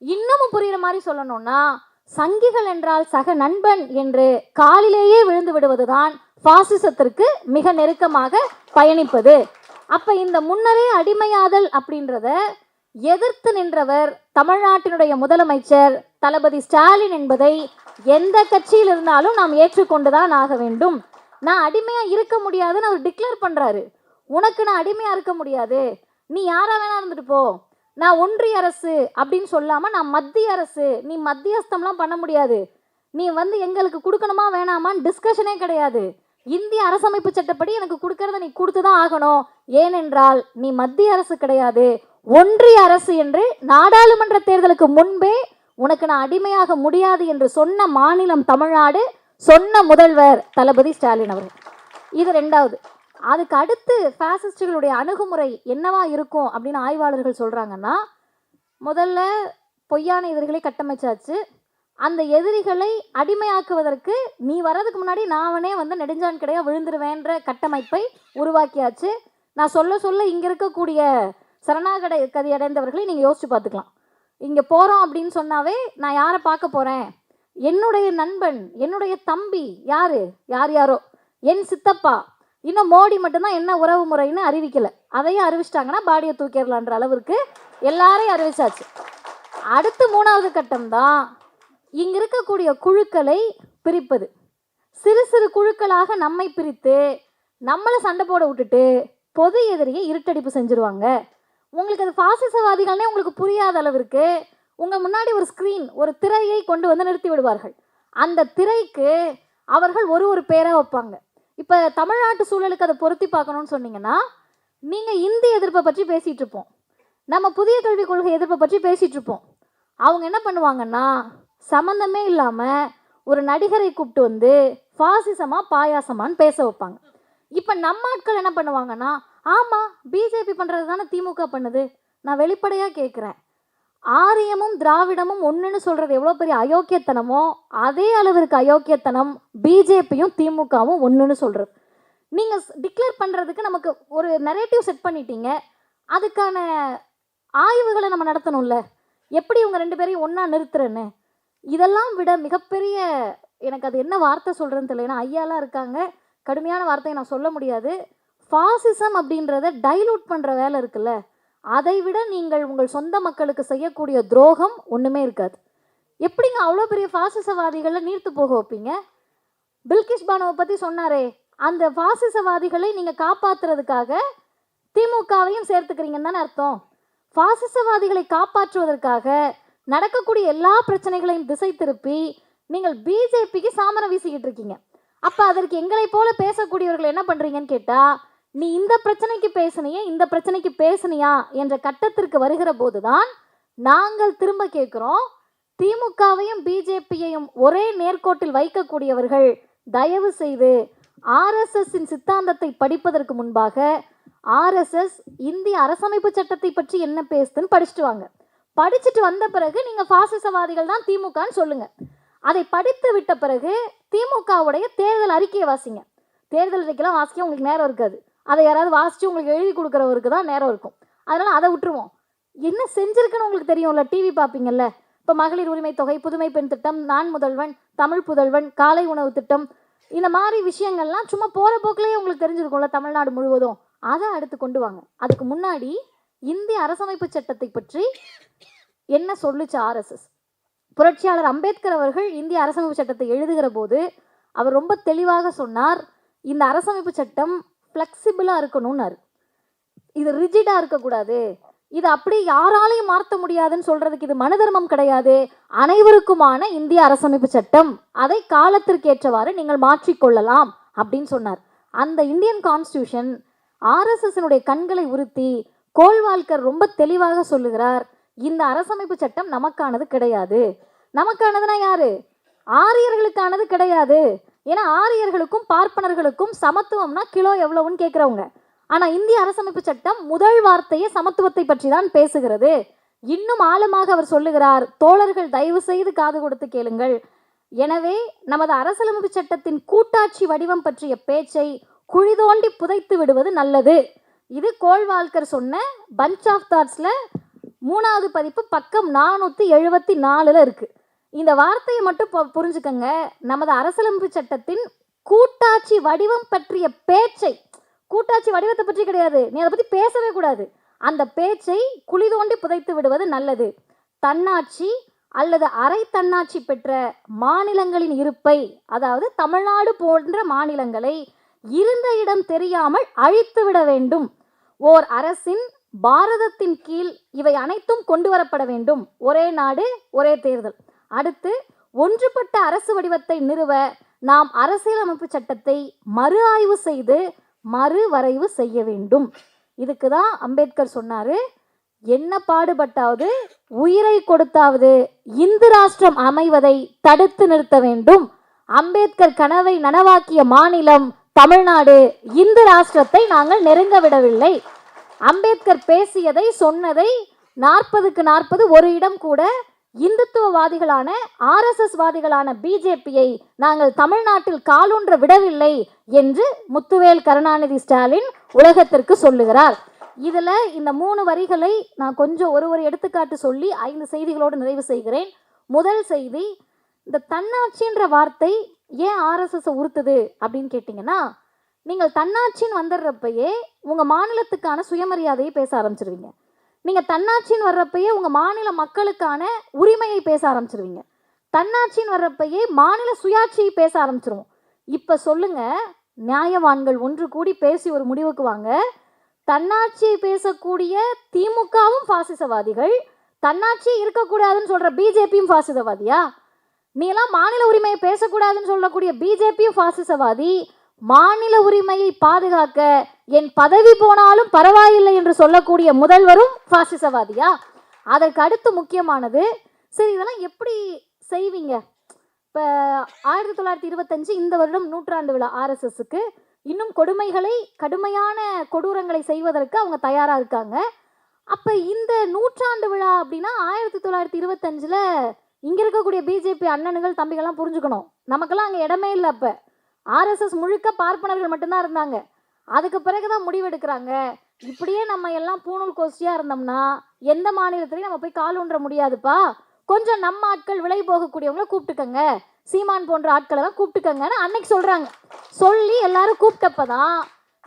இன்னமும் புரிகிற மாதிரி சொல்லணும்னா, சங்கிகள் என்றால் சக நண்பன் என்று காலிலேயே விழுந்து விடுவதுதான் பாசிசத்திற்கு மிக நெருக்கமாக பயணிப்பது. அப்போ இந்த முன்னரே அடிமையாதல் அப்படின்றத எதிர்த்து நின்றவர் தமிழ்நாட்டினுடைய முதலமைச்சர் தளபதி ஸ்டாலின் என்பதை எந்த கட்சியில் இருந்தாலும் நாம் ஏற்றுக்கொண்டுதான் ஆக வேண்டும். நான் அடிமையாக இருக்க முடியாதுன்னு அவர் டிக்ளேர் பண்ணுறாரு. உனக்கு நான் அடிமையாக இருக்க முடியாது, நீ யாராக வேணா இருந்துட்டு போ, நான் ஒன்றிய அரசு அப்படின்னு சொல்லாமல் நான் மத்திய அரசு, நீ மத்தியஸ்தம்லாம் பண்ண முடியாது, நீ எங்களுக்கு கொடுக்கணுமா வேணாமான்னு டிஸ்கஷனே கிடையாது. இந்திய அரசமைப்பு சட்டப்படி எனக்கு கொடுக்கறத நீ கொடுத்து தான் ஆகணும், ஏனென்றால் நீ மத்திய அரசு கிடையாது ஒன்றிய அரசு என்று நாடாளுமன்ற தேர்தலுக்கு முன்பே உனக்கு நான் அடிமையாக முடியாது என்று சொன்ன மாநிலம் தமிழ்நாடு, சொன்ன முதல்வர் தளபதி ஸ்டாலின் அவர்கள். இது 2வது. அதுக்கு அடுத்து பாசிஸ்டுகளுடைய அணுகுமுறை என்னவா இருக்கும் அப்படின்னு ஆய்வாளர்கள் சொல்கிறாங்கன்னா, முதல்ல பொய்யான எதிரிகளை கட்டமைச்சாச்சு, அந்த எதிரிகளை அடிமையாக்குவதற்கு நீ வர்றதுக்கு முன்னாடி நானே நெடுஞ்சான் கிடையா விழுந்துருவேன்ற கட்டமைப்பை உருவாக்கியாச்சு. நான் சொல்ல சொல்ல இங்கே இருக்கக்கூடிய சரணாகதி அடைந்தவர்களை நீங்கள் யோசிச்சு பார்த்துக்கலாம். இங்கே போகிறோம் அப்படின்னு சொன்னாவே நான் யாரை பார்க்க போகிறேன், என்னுடைய நண்பன் என்னுடைய தம்பி யாரோ என் சித்தப்பா, இன்னும் மோடி மட்டும்தான் என்ன உறவு முறைன்னு அறிவிக்கலை, அதையும் அறிவிச்சிட்டாங்கன்னா பாடியை தூக்கிடலான்ற அளவிற்கு எல்லாரையும் அறிவிச்சாச்சு. அடுத்து 3வது கட்டம் தான் இங்கே இருக்கக்கூடிய குழுக்களை பிரிப்பது. சிறு சிறு குழுக்களாக நம்மை பிரித்து நம்மளை சண்டை போட விட்டுட்டு பொது எதிரியை இருட்டடிப்பு செஞ்சுருவாங்க. உங்களுக்கு அது பாசிசவாதிகள்னே உங்களுக்கு புரியாத அளவிற்கு உங்கள் முன்னாடி ஒரு ஸ்க்ரீன், ஒரு திரையை கொண்டு நிறுத்தி விடுவார்கள். அந்த திரைக்கு அவர்கள் ஒரு ஒரு பேராக வைப்பாங்க. இப்போ தமிழ்நாட்டு சூழலுக்கு அதை பொருத்தி பார்க்கணும்னு சொன்னீங்கன்னா, நீங்கள் இந்தி எதிர்ப்பை பற்றி பேசிகிட்டு இருப்போம், நம்ம புதிய கல்விக் கொள்கை எதிர்ப்பை பற்றி பேசிகிட்டு இருப்போம். அவங்க என்ன பண்ணுவாங்கன்னா, சம்மந்தமே இல்லாமல் ஒரு நடிகரை கூப்பிட்டு வந்து ஃபாசிசமா பாயாசமான்னு பேச வைப்பாங்க. இப்போ நம்ம ஆட்கள் என்ன பண்ணுவாங்கன்னா, ஆமாம் பிஜேபி பண்ணுறது தானே திமுக பண்ணுது. நான் வெளிப்படையாக கேட்குறேன், ஆரியமும் திராவிடமும் ஒன்றுன்னு சொல்கிறது எவ்வளோ பெரிய அயோக்கியத்தனமோ அதே அளவிற்கு அயோக்கியத்தனம் பிஜேபியும் திமுகவும் ஒன்றுன்னு சொல்கிறது. நீங்கள் டிக்ளேர் பண்ணுறதுக்கு நமக்கு ஒரு நரேட்டிவ் செட் பண்ணிட்டீங்க, அதுக்கான ஆய்வுகளை நம்ம நடத்தணும்ல, எப்படி இவங்க ரெண்டு பேரையும் ஒன்றா நிறுத்துறேன்னு. இதெல்லாம் விட மிகப்பெரிய, எனக்கு அது என்ன வார்த்தை சொல்கிறேன்னு தெரியல, ஏன்னா ஐயாலாம் இருக்காங்க, கடுமையான வார்த்தையை நான் சொல்ல முடியாது. ஃபாசிசம் அப்படின்றத டைலூட் பண்ணுற வேலை இருக்குல்ல, அதை விட நீங்கள் உங்கள் சொந்த மக்களுக்கு செய்யக்கூடிய துரோகம் ஒன்றுமே இருக்காது. எப்படிங்க அவ்வளோ பெரிய ஃபாசிசவாதிகளை நீர்த்து போக வைப்பீங்க? பில்கிஷ் பானுவை பற்றி சொன்னாரே, அந்த ஃபாசிசவாதிகளை நீங்கள் காப்பாற்றுறதுக்காக திமுகவையும் சேர்த்துக்கிறீங்கன்னு தானே அர்த்தம். ஃபாசிசவாதிகளை காப்பாற்றுவதற்காக நடக்கக்கூடிய எல்லா பிரச்சனைகளையும் திசை திருப்பி நீங்கள் பிஜேபிக்கு சாமரம் வீசிக்கிட்டு இருக்கீங்க. அப்போ அதற்கு எங்களை போல பேசக்கூடியவர்கள் என்ன பண்ணுறீங்கன்னு கேட்டால், நீ இந்த பிரச்சனைக்கு பேசுனியா இந்த பிரச்சனைக்கு பேசுனியா என்ற கட்டத்திற்கு வருகிற போது தான் நாங்கள் திரும்ப கேட்குறோம், திமுகவையும் பிஜேபியையும் ஒரே நேர்கோட்டில் வைக்கக்கூடியவர்கள் தயவு செய்து ஆர்எஸ்எஸ்ஸின் சித்தாந்தத்தை படிப்பதற்கு முன்பாக ஆர்எஸ்எஸ் இந்திய அரசமைப்பு சட்டத்தை பற்றி என்ன பேசுதுன்னு படிச்சுட்டு வாங்க. படிச்சுட்டு வந்த பிறகு நீங்கள் ஃபாசிசவாதிகள் தான் திமுகன்னு சொல்லுங்கள். அதை படித்து விட்ட பிறகு திமுகவுடைய தேர்தல் அறிக்கையை வாசிங்க. தேர்தல் அறிக்கைலாம் வாசிக்க உங்களுக்கு நேரம் இருக்காது, அதை யாராவது வாசித்து உங்களுக்கு எழுதி கொடுக்குறவருக்கு தான் நேரம் இருக்கும். அதனால் அதை விட்டுருவோம். என்ன செஞ்சுருக்குன்னு உங்களுக்கு தெரியும்ல, டிவி பார்ப்பீங்கல்ல. இப்போ மகளிர் உரிமை தொகை, புதுமை பெண் திட்டம், நான் முதல்வன், தமிழ் புதல்வன், காலை உணவு திட்டம், இந்த மாதிரி விஷயங்கள்லாம் சும்மா போகிற போக்கிலேயே உங்களுக்கு தெரிஞ்சிருக்கும்ல தமிழ்நாடு முழுவதும். அதை அடுத்து கொண்டு வாங்க. அதுக்கு முன்னாடி இந்திய அரசமைப்பு சட்டத்தை பற்றி என்ன சொல்லுச்சு ஆர்எஸ்எஸ்? புரட்சியாளர் அம்பேத்கர் அவர்கள் இந்திய அரசமைப்பு சட்டத்தை எழுதுகிற போது அவர் ரொம்ப தெளிவாக சொன்னார், இந்த அரசமைப்பு சட்டம் ஃப்ளெக்சிபிளாக இருக்கணும்னாரு. இது ரிஜிடாக இருக்கக்கூடாது, இது அப்படி யாராலையும் மாற்ற முடியாதுன்னு சொல்கிறதுக்கு இது மனு தர்மம் கிடையாது, அனைவருக்குமான இந்திய அரசமைப்பு சட்டம், அதை காலத்திற்கேற்றவாறு நீங்கள் மாற்றிக்கொள்ளலாம் அப்படின்னு சொன்னார். அந்த இந்தியன் கான்ஸ்டியூஷன் ஆர்எஸ்எஸ்னுடைய கண்களை உறுத்தி கோல்வால்கர் ரொம்ப தெளிவாக சொல்லுகிறார், இந்த அரசமைப்பு சட்டம் நமக்கானது கிடையாது. நமக்கானதுன்னா யாரு? ஆரியர்களுக்கானது கிடையாது. ஏன்னா ஆரியர்களுக்கும் பார்ப்பனர்களுக்கும் சமத்துவம்னா கிலோ எவ்வளவுன்னு கேட்குறவங்க. ஆனால் இந்திய அரசமைப்பு சட்டம் முதல் வார்த்தையே சமத்துவத்தை பற்றி தான் பேசுகிறது. இன்னும் ஆழமாக அவர் சொல்லுகிறார், தோழர்கள் தயவு செய்து காது கொடுத்து கேளுங்கள், எனவே நமது அரசியலமைப்பு சட்டத்தின் கூட்டாட்சி வடிவம் பற்றிய பேச்சை குழி தோண்டி புதைத்து விடுவது நல்லது. இது கோல்வால்கர் சொன்ன பஞ்ச் ஆஃப் தாட்ஸில் 3வது பதிப்பு பக்கம் 474 இருக்கு. இந்த வார்த்தையை மட்டும் புரிஞ்சுக்கங்க. நமது அரசியலமைப்பு சட்டத்தின் கூட்டாட்சி வடிவம் பற்றிய பேச்சை, கூட்டாட்சி வடிவத்தை பற்றி கிடையாது, நீ அதை பற்றி பேசவே கூடாது, அந்த பேச்சை குழி தோண்டி புதைத்து விடுவது நல்லது. தன்னாட்சி அல்லது அரை தன்னாட்சி பெற்ற மாநிலங்களின் இருப்பை, அதாவது தமிழ்நாடு போன்ற மாநிலங்களை இருந்த இடம் தெரியாமல் அழித்து விட வேண்டும். ஓர் அரசின் பாரதத்தின் கீழ் இவை அனைத்தும் கொண்டு வரப்பட வேண்டும். ஒரே நாடு ஒரே தேர்தல். அடுத்து ஒன்றுபட்ட அரசு வடிவத்தை நிறுவ நாம் அரசியலமைப்பு சட்டத்தை மறு ஆய்வு செய்து மறுவரைவு செய்ய வேண்டும். இதுக்கு தான் அம்பேத்கர் சொன்னாரு, என்ன பாடுபட்டாவது உயிரை கொடுத்தாவது இந்து ராஷ்டிரம் அமைவதை தடுத்து நிறுத்த வேண்டும். அம்பேத்கர் கனவை நனவாக்கிய மாநிலம் தமிழ்நாடு. இந்து ராஷ்டிரத்தை நாங்கள் நெருங்க விடவில்லை. அம்பேத்கர் பேசியதை சொன்னதை 40க்கு 40 ஒரு இடம் கூட இந்துத்துவவாதிகளான ஆர்எஸ்எஸ் வாதிகளான பிஜேபியை நாங்கள் தமிழ்நாட்டில் காலூன்ற விடவில்லை என்று முத்துவேல் கருணாநிதி ஸ்டாலின் உலகத்திற்கு சொல்லுகிறார். இதில் இந்த 3 வரிகளை நான் கொஞ்சம் ஒரு எடுத்துக்காட்டு சொல்லி 5 செய்திகளோடு நிறைவு செய்கிறேன். முதல் செய்தி, இந்த தன்னாட்சின்ற வார்த்தை ஏன் ஆர்எஸ்எஸ் உறுத்துது அப்படின்னு கேட்டிங்கன்னா, நீங்கள் தன்னாட்சின்னு வந்துடுறப்பயே உங்கள் மாநிலத்துக்கான சுயமரியாதையை பேச ஆரம்பிச்சிருவீங்க. நீங்கள் தன்னாட்சின்னு வர்றப்பயே உங்கள் மாநில மக்களுக்கான உரிமையை பேச ஆரம்பிச்சிருவீங்க. தன்னாட்சின்னு வர்றப்பயே மாநில சுயாட்சியை பேச ஆரம்பிச்சிருவோம். இப்போ சொல்லுங்கள், நியாயவான்கள் ஒன்று கூடி பேசி ஒரு முடிவுக்கு வாங்க. தன்னாட்சியை பேசக்கூடிய திமுகவும் பாசிசவாதிகள், தன்னாட்சி இருக்கக்கூடாதுன்னு சொல்கிற பிஜேபியும் பாசிசவாதியா? நீ எல்லாம் மாநில உரிமையை பேசக்கூடாதுன்னு சொல்லக்கூடிய பிஜேபியும் பாசிசவாதி, மாநில உரிமையை பாதுகாக்க என் பதவி போனாலும் பரவாயில்லை என்று சொல்லக்கூடிய முதல்வரும் பாசிசவாதியா? அதற்கு அடுத்து முக்கியமானது, சரி இதெல்லாம் எப்படி செய்வீங்க? இப்போ 1925 இந்த வருடம் 100ஆண்டு விழா ஆர்எஸ்எஸ்க்கு, இன்னும் கொடுமைகளை, கடுமையான கொடூரங்களை செய்வதற்கு அவங்க தயாராக இருக்காங்க. அப்போ இந்த 100ஆண்டு விழா அப்படின்னா 1925ல் இங்கே இருக்கக்கூடிய பிஜேபி அண்ணனுகள் தம்பிகள்லாம் புரிஞ்சுக்கணும், நமக்கெல்லாம் அங்கே இடமே இல்லை. அப்போ ஆர்எஸ்எஸ் முழுக்க பார்ப்பனர்கள் மட்டும்தான் இருந்தாங்க. அதுக்கு பிறகுதான் முடிவெடுக்கிறாங்க, இப்படியே நம்ம எல்லாம் பூணூல் கோஷ்டியாக இருந்தோம்னா எந்த மாநிலத்திலையும் நம்ம போய் கால் ஊன்ற முடியாதுப்பா, கொஞ்சம் நம்ம ஆட்கள் விலை போகக்கூடியவங்களை கூப்பிட்டுக்கங்க, சீமான் போன்ற ஆட்களை தான் கூப்பிட்டுக்கங்கன்னு அன்னைக்கு சொல்கிறாங்க. சொல்லி எல்லாரும் கூப்பிட்டப்பதான்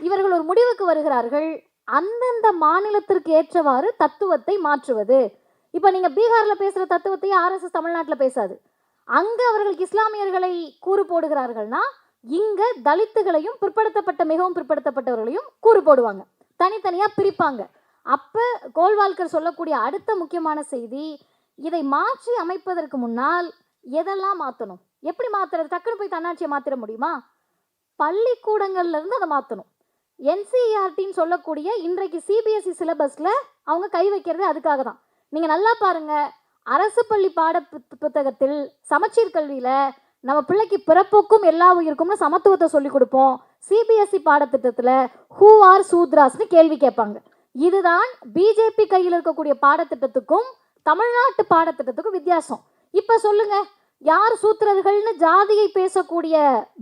இவர்கள் ஒரு முடிவுக்கு வருகிறார்கள், அந்தந்த மாநிலத்திற்கு ஏற்றவாறு தத்துவத்தை மாற்றுவது. இப்போ நீங்கள் பீகாரில் பேசுகிற தத்துவத்தையே ஆர்எஸ்எஸ் தமிழ்நாட்டில் பேசாது. அங்கே அவர்களுக்கு இஸ்லாமியர்களை கூறு போடுகிறார்கள்னா இங்கே தலித்துகளையும் பிற்படுத்தப்பட்ட மிகவும் பிற்படுத்தப்பட்டவர்களையும் கூறு போடுவாங்க, தனித்தனியாக பிரிப்பாங்க. அப்போ கோல்வால்கர் சொல்லக்கூடிய அடுத்த முக்கியமான செய்தி, இதை மாற்றி அமைப்பதற்கு முன்னால் எதெல்லாம் மாற்றணும், எப்படி மாற்றுறது? டக்குன்னு போய் தன்னாட்சியை மாற்றிட முடியுமா? பள்ளிக்கூடங்கள்லேருந்து அதை மாற்றணும். என்சிஇஆர்டின்னு சொல்லக்கூடிய இன்றைக்கு சிபிஎஸ்இ சிலபஸில் அவங்க கை வைக்கிறது அதுக்காக தான். நீங்கள் நல்லா பாருங்கள், அரசு பள்ளி பாட புத்தகத்தில் சமச்சீர் கல்வியில் நம்ம பிள்ளைக்கு பிறப்புக்கும் எல்லா உயிருக்கும்னு சமத்துவத்தை சொல்லி கொடுப்போம். சிபிஎஸ்இ பாடத்திட்டத்தில் ஹூ ஆர் சூத்ராஸ்னு கேள்வி கேட்பாங்க. இதுதான் பிஜேபி கையில் இருக்கக்கூடிய பாடத்திட்டத்துக்கும் தமிழ்நாட்டு பாடத்திட்டத்துக்கும் வித்தியாசம். இப்போ சொல்லுங்க, யார் சூத்திரர்கள்னு ஜாதியை பேசக்கூடிய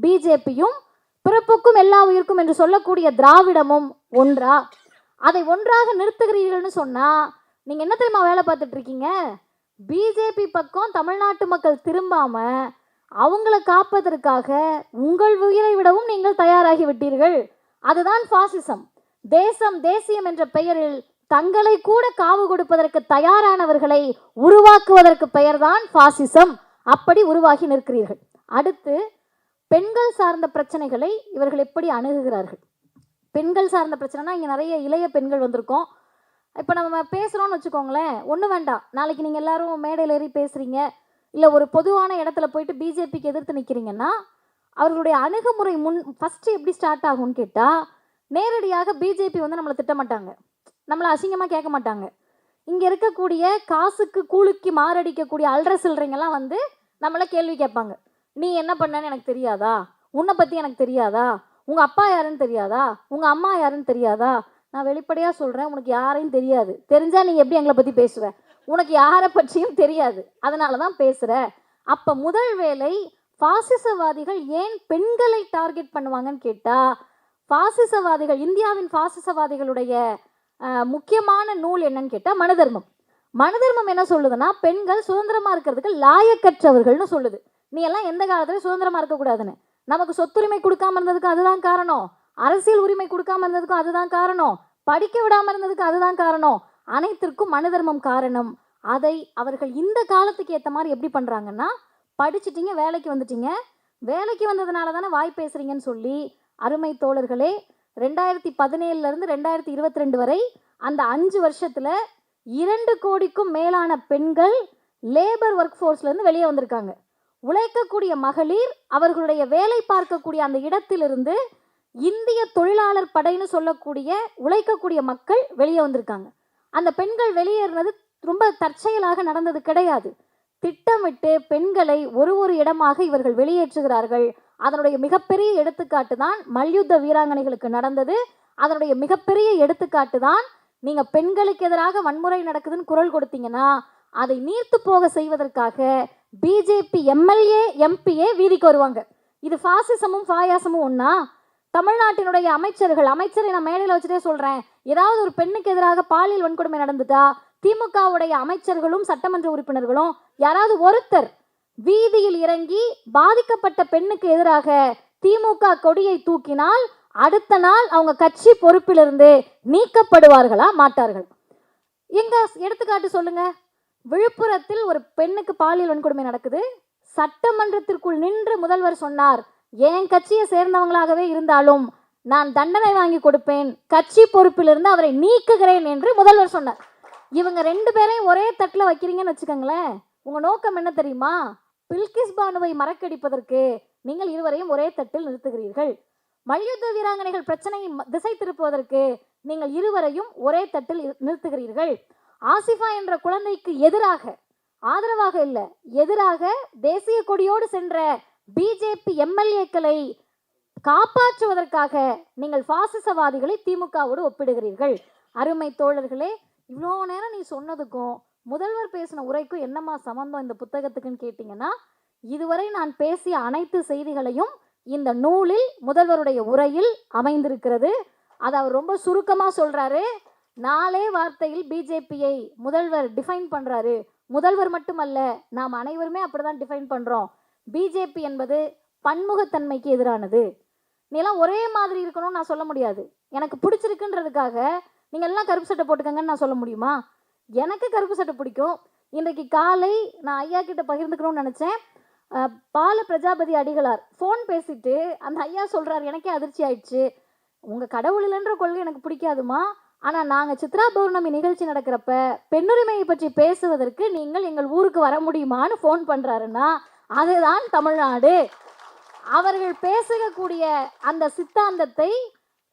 பிஜேபியும் பிறப்புக்கும் எல்லா உயிருக்கும் என்று சொல்லக்கூடிய திராவிடமும் ஒன்றா? அதை ஒன்றாக நிறுத்துகிறீர்கள்னு சொன்னால் நீங்கள் என்ன தெரியுமா வேலை பார்த்துட்டு இருக்கீங்க? பிஜேபி பக்கம் தமிழ்நாட்டு மக்கள் திரும்பாம அவங்கள காப்பதற்காக உங்கள் உயிரை விடவும் நீங்கள் தயாராகி விட்டீர்கள். அதுதான் பாசிசம். தேசம் தேசியம் என்ற பெயரில் தங்களை கூட காவு கொடுப்பதற்கு தயாரானவர்களை உருவாக்குவதற்கு பெயர்தான் பாசிசம். அப்படி உருவாகி நிற்கிறீர்கள். அடுத்து, பெண்கள் சார்ந்த பிரச்சனைகளை இவர்கள் எப்படி அணுகுகிறார்கள்? பெண்கள் சார்ந்த பிரச்சனைனா இங்கே நிறைய இளைய பெண்கள் வந்திருக்கோம். இப்போ நம்ம பேசுகிறோன்னு வச்சுக்கோங்களேன், ஒன்றும் வேண்டாம், நாளைக்கு நீங்கள் எல்லாரும் மேடையில் ஏறி பேசுகிறீங்க, இல்லை ஒரு பொதுவான இடத்துல போயிட்டு பிஜேபிக்கு எதிர்த்து நிற்கிறீங்கன்னா அவர்களுடைய அணுகுமுறை ஃபஸ்ட்டு எப்படி ஸ்டார்ட் ஆகும்னு கேட்டால், நேரடியாக பிஜேபி வந்து நம்மளை திட்டமாட்டாங்க, நம்மளை அசிங்கமாக கேட்க மாட்டாங்க. இங்கே இருக்கக்கூடிய காசுக்கு கூலிக்கு மாரடிக்கக்கூடிய அல்ற சில்லறைங்கெல்லாம் வந்து நம்மளை கேள்வி கேட்பாங்க. நீ என்ன பண்ணன்னு எனக்கு தெரியாதா? உன்னை பற்றி எனக்கு தெரியாதா? உங்கள் அப்பா யாருன்னு தெரியாதா? உங்கள் அம்மா யாருன்னு தெரியாதா? நான் வெளிப்படையாக சொல்கிறேன், உனக்கு யாரையும் தெரியாது. தெரிஞ்சால் நீ எப்படி எங்களை பற்றி பேசுவ? உனக்கு யாரை பற்றியும் தெரியாது, அதனால தான் பேசுகிற. அப்போ முதல் வேலை, பாசிசவாதிகள் ஏன் பெண்களை டார்கெட் பண்ணுவாங்கன்னு கேட்டால், பாசிசவாதிகள், இந்தியாவின் பாசிசவாதிகளுடைய முக்கியமான நூல் என்னன்னு கேட்டால் மனுதர்மம். மனுதர்மம் என்ன சொல்லுதுன்னா, பெண்கள் சுதந்திரமாக இருக்கிறதுக்கு லாயக்கற்றவர்கள்னு சொல்லுது. நீ எல்லாம் எந்த காலத்துலையும் சுதந்திரமாக இருக்கக்கூடாதுன்னு. நமக்கு சொத்துரிமை கொடுக்காம இருந்ததுக்கு அதுதான் காரணம், அரசியல் உரிமை கொடுக்காம இருந்ததுக்கும் அதுதான் காரணம், படிக்க விடாமல் இருந்ததுக்கு அதுதான் காரணம், அனைத்திற்கும் மனுதர்மம் காரணம். அதை அவர்கள் இந்த காலத்துக்கு ஏற்ற மாதிரி எப்படி பண்ணுறாங்கன்னா, படிச்சுட்டீங்க, வேலைக்கு வந்துட்டீங்க, வேலைக்கு வந்ததுனால தானே வாய் பேசுகிறீங்கன்னு சொல்லி, அருமை தோழர்களே, 2017 2022 வரை அந்த 5 வருஷத்தில் 2 கோடிக்கும் மேலான பெண்கள் லேபர் ஒர்க் ஃபோர்ஸ்லேருந்து வெளியே வந்திருக்காங்க. உழைக்கக்கூடிய மகளிர் அவர்களுடைய வேலை பார்க்கக்கூடிய அந்த இடத்திலிருந்து இந்திய தொழிலாளர் படைன்னு சொல்லக்கூடிய உழைக்கக்கூடிய மக்கள் வெளியே வந்திருக்காங்க. அந்த பெண்கள் வெளியேறினது ரொம்ப தற்செயலாக நடந்தது கிடையாது. திட்டமிட்டு பெண்களை ஒரு இடமாக இவர்கள் வெளியேற்றுகிறார்கள். அதனுடைய மிகப்பெரிய எடுத்துக்காட்டு தான் மல்யுத்த வீராங்கனைகளுக்கு நடந்தது. அதனுடைய மிகப்பெரிய எடுத்துக்காட்டு தான் நீங்கள் பெண்களுக்கு எதிராக வன்முறை நடக்குதுன்னு குரல் கொடுத்தீங்கன்னா அதை நீர்த்து போக செய்வதற்காக பிஜேபி எம்எல்ஏ எம்பிஏ வீதிக்கு வருவாங்க. இது பாசிசமும் பாயாசமும் ஒன்றா? தமிழ்நாட்டினுடைய அமைச்சரை நான் மேடையில் வச்சுட்டே சொல்கிறேன், ஏதாவது ஒரு பெண்ணுக்கு எதிராக பாலியல் வன்கொடுமை நடந்துட்டா திமுகவுடைய அமைச்சர்களும் சட்டமன்ற உறுப்பினர்களும் யாராவது ஒருத்தர் வீதியில் இறங்கி பாதிக்கப்பட்ட பெண்ணுக்கு எதிராக திமுக கொடியை தூக்கினால் அடுத்த நாள் அவங்க கட்சி பொறுப்பிலிருந்து நீக்கப்படுவார்களா மாட்டார்கள்? எங்க எடுத்துக்காட்டு சொல்லுங்க. விழுப்புரத்தில் ஒரு பெண்ணுக்கு பாலியல் வன்கொடுமை நடக்குது. சட்டமன்றத்திற்குள் நின்று முதல்வர் சொன்னார், என் கட்சியை சேர்ந்தவங்களாகவே இருந்தாலும் நான் தண்டனை வாங்கி கொடுப்பேன், கட்சி பொறுப்பிலிருந்து அவரை நீக்குகிறேன் என்று முதல்வர் சொன்னார். இவங்க 2 பேரையும் ஒரே தட்டில் வைக்கிறீங்கன்னு வச்சுக்கோங்களேன், உங்கள் நோக்கம் என்ன தெரியுமா? பில்கிஸ் பானுவை மறக்கடிப்பதற்கு நீங்கள் இருவரையும் ஒரே தட்டில் நிறுத்துகிறீர்கள். மல்யுத்த வீராங்கனைகள் பிரச்சனையை திசை திருப்புவதற்கு நீங்கள் இருவரையும் ஒரே தட்டில் நிறுத்துகிறீர்கள். ஆசிஃபா என்ற குழந்தைக்கு எதிராக, ஆதரவாக இல்லை, எதிராக தேசிய கொடியோடு சென்ற பிஜேபி எம்எல்ஏக்களை காப்பாற்றுவதற்காக நீங்கள் பாசிசவாதிகளை திமுகவோடு ஒப்பிடுகிறீர்கள். அருமை தோழர்களே, இவ்வளோ நேரம் நீ சொன்னதுக்கும் முதல்வர் பேசின உரைக்கும் என்னம்மா சம்பந்தம் இந்த புத்தகத்துக்குன்னு கேட்டிங்கன்னா, இதுவரை நான் பேசிய அனைத்து செய்திகளையும் இந்த நூலில் முதல்வருடைய உரையில் அமைந்திருக்கிறது. அதை அவர் ரொம்ப சுருக்கமாக சொல்கிறாரு. 4 வார்த்தையில் பிஜேபியை முதல்வர் டிஃபைன் பண்ணுறாரு. முதல்வர் மட்டுமல்ல, நாம் அனைவருமே அப்படிதான் டிஃபைன் பண்ணுறோம். பிஜேபி என்பது பன்முகத்தன்மைக்கு எதிரானது. நீலாம் ஒரே மாதிரி இருக்கணும்னு நான் சொல்ல முடியாது. எனக்கு பிடிச்சிருக்குன்றதுக்காக நீங்கள் எல்லாம் கருப்பு சட்டை போட்டுக்கங்கன்னு நான் சொல்ல முடியுமா? எனக்கு கருப்பு சட்டை பிடிக்கும். இன்றைக்கு காலை நான் ஐயா கிட்ட பகிர்ந்துக்கணும்னு நினச்சேன். பால பிரஜாபதி அடிகளார் ஃபோன் பேசிட்டு அந்த ஐயா சொல்கிறார், எனக்கே அதிர்ச்சி ஆயிடுச்சு, உங்கள் கடவுள் இல்லைன்ற கொள்கை எனக்கு பிடிக்காதுமா, ஆனால் நாங்கள் சித்ரா பௌர்ணமி நிகழ்ச்சி நடக்கிறப்ப பெண்ணுரிமையை பற்றி பேசுவதற்கு நீங்கள் எங்கள் ஊருக்கு வர முடியுமான்னு ஃபோன் பண்ணுறாருன்னா அதுதான் தமிழ்நாடு. அவர்கள் பேசக்கூடிய அந்த சித்தாந்தத்தை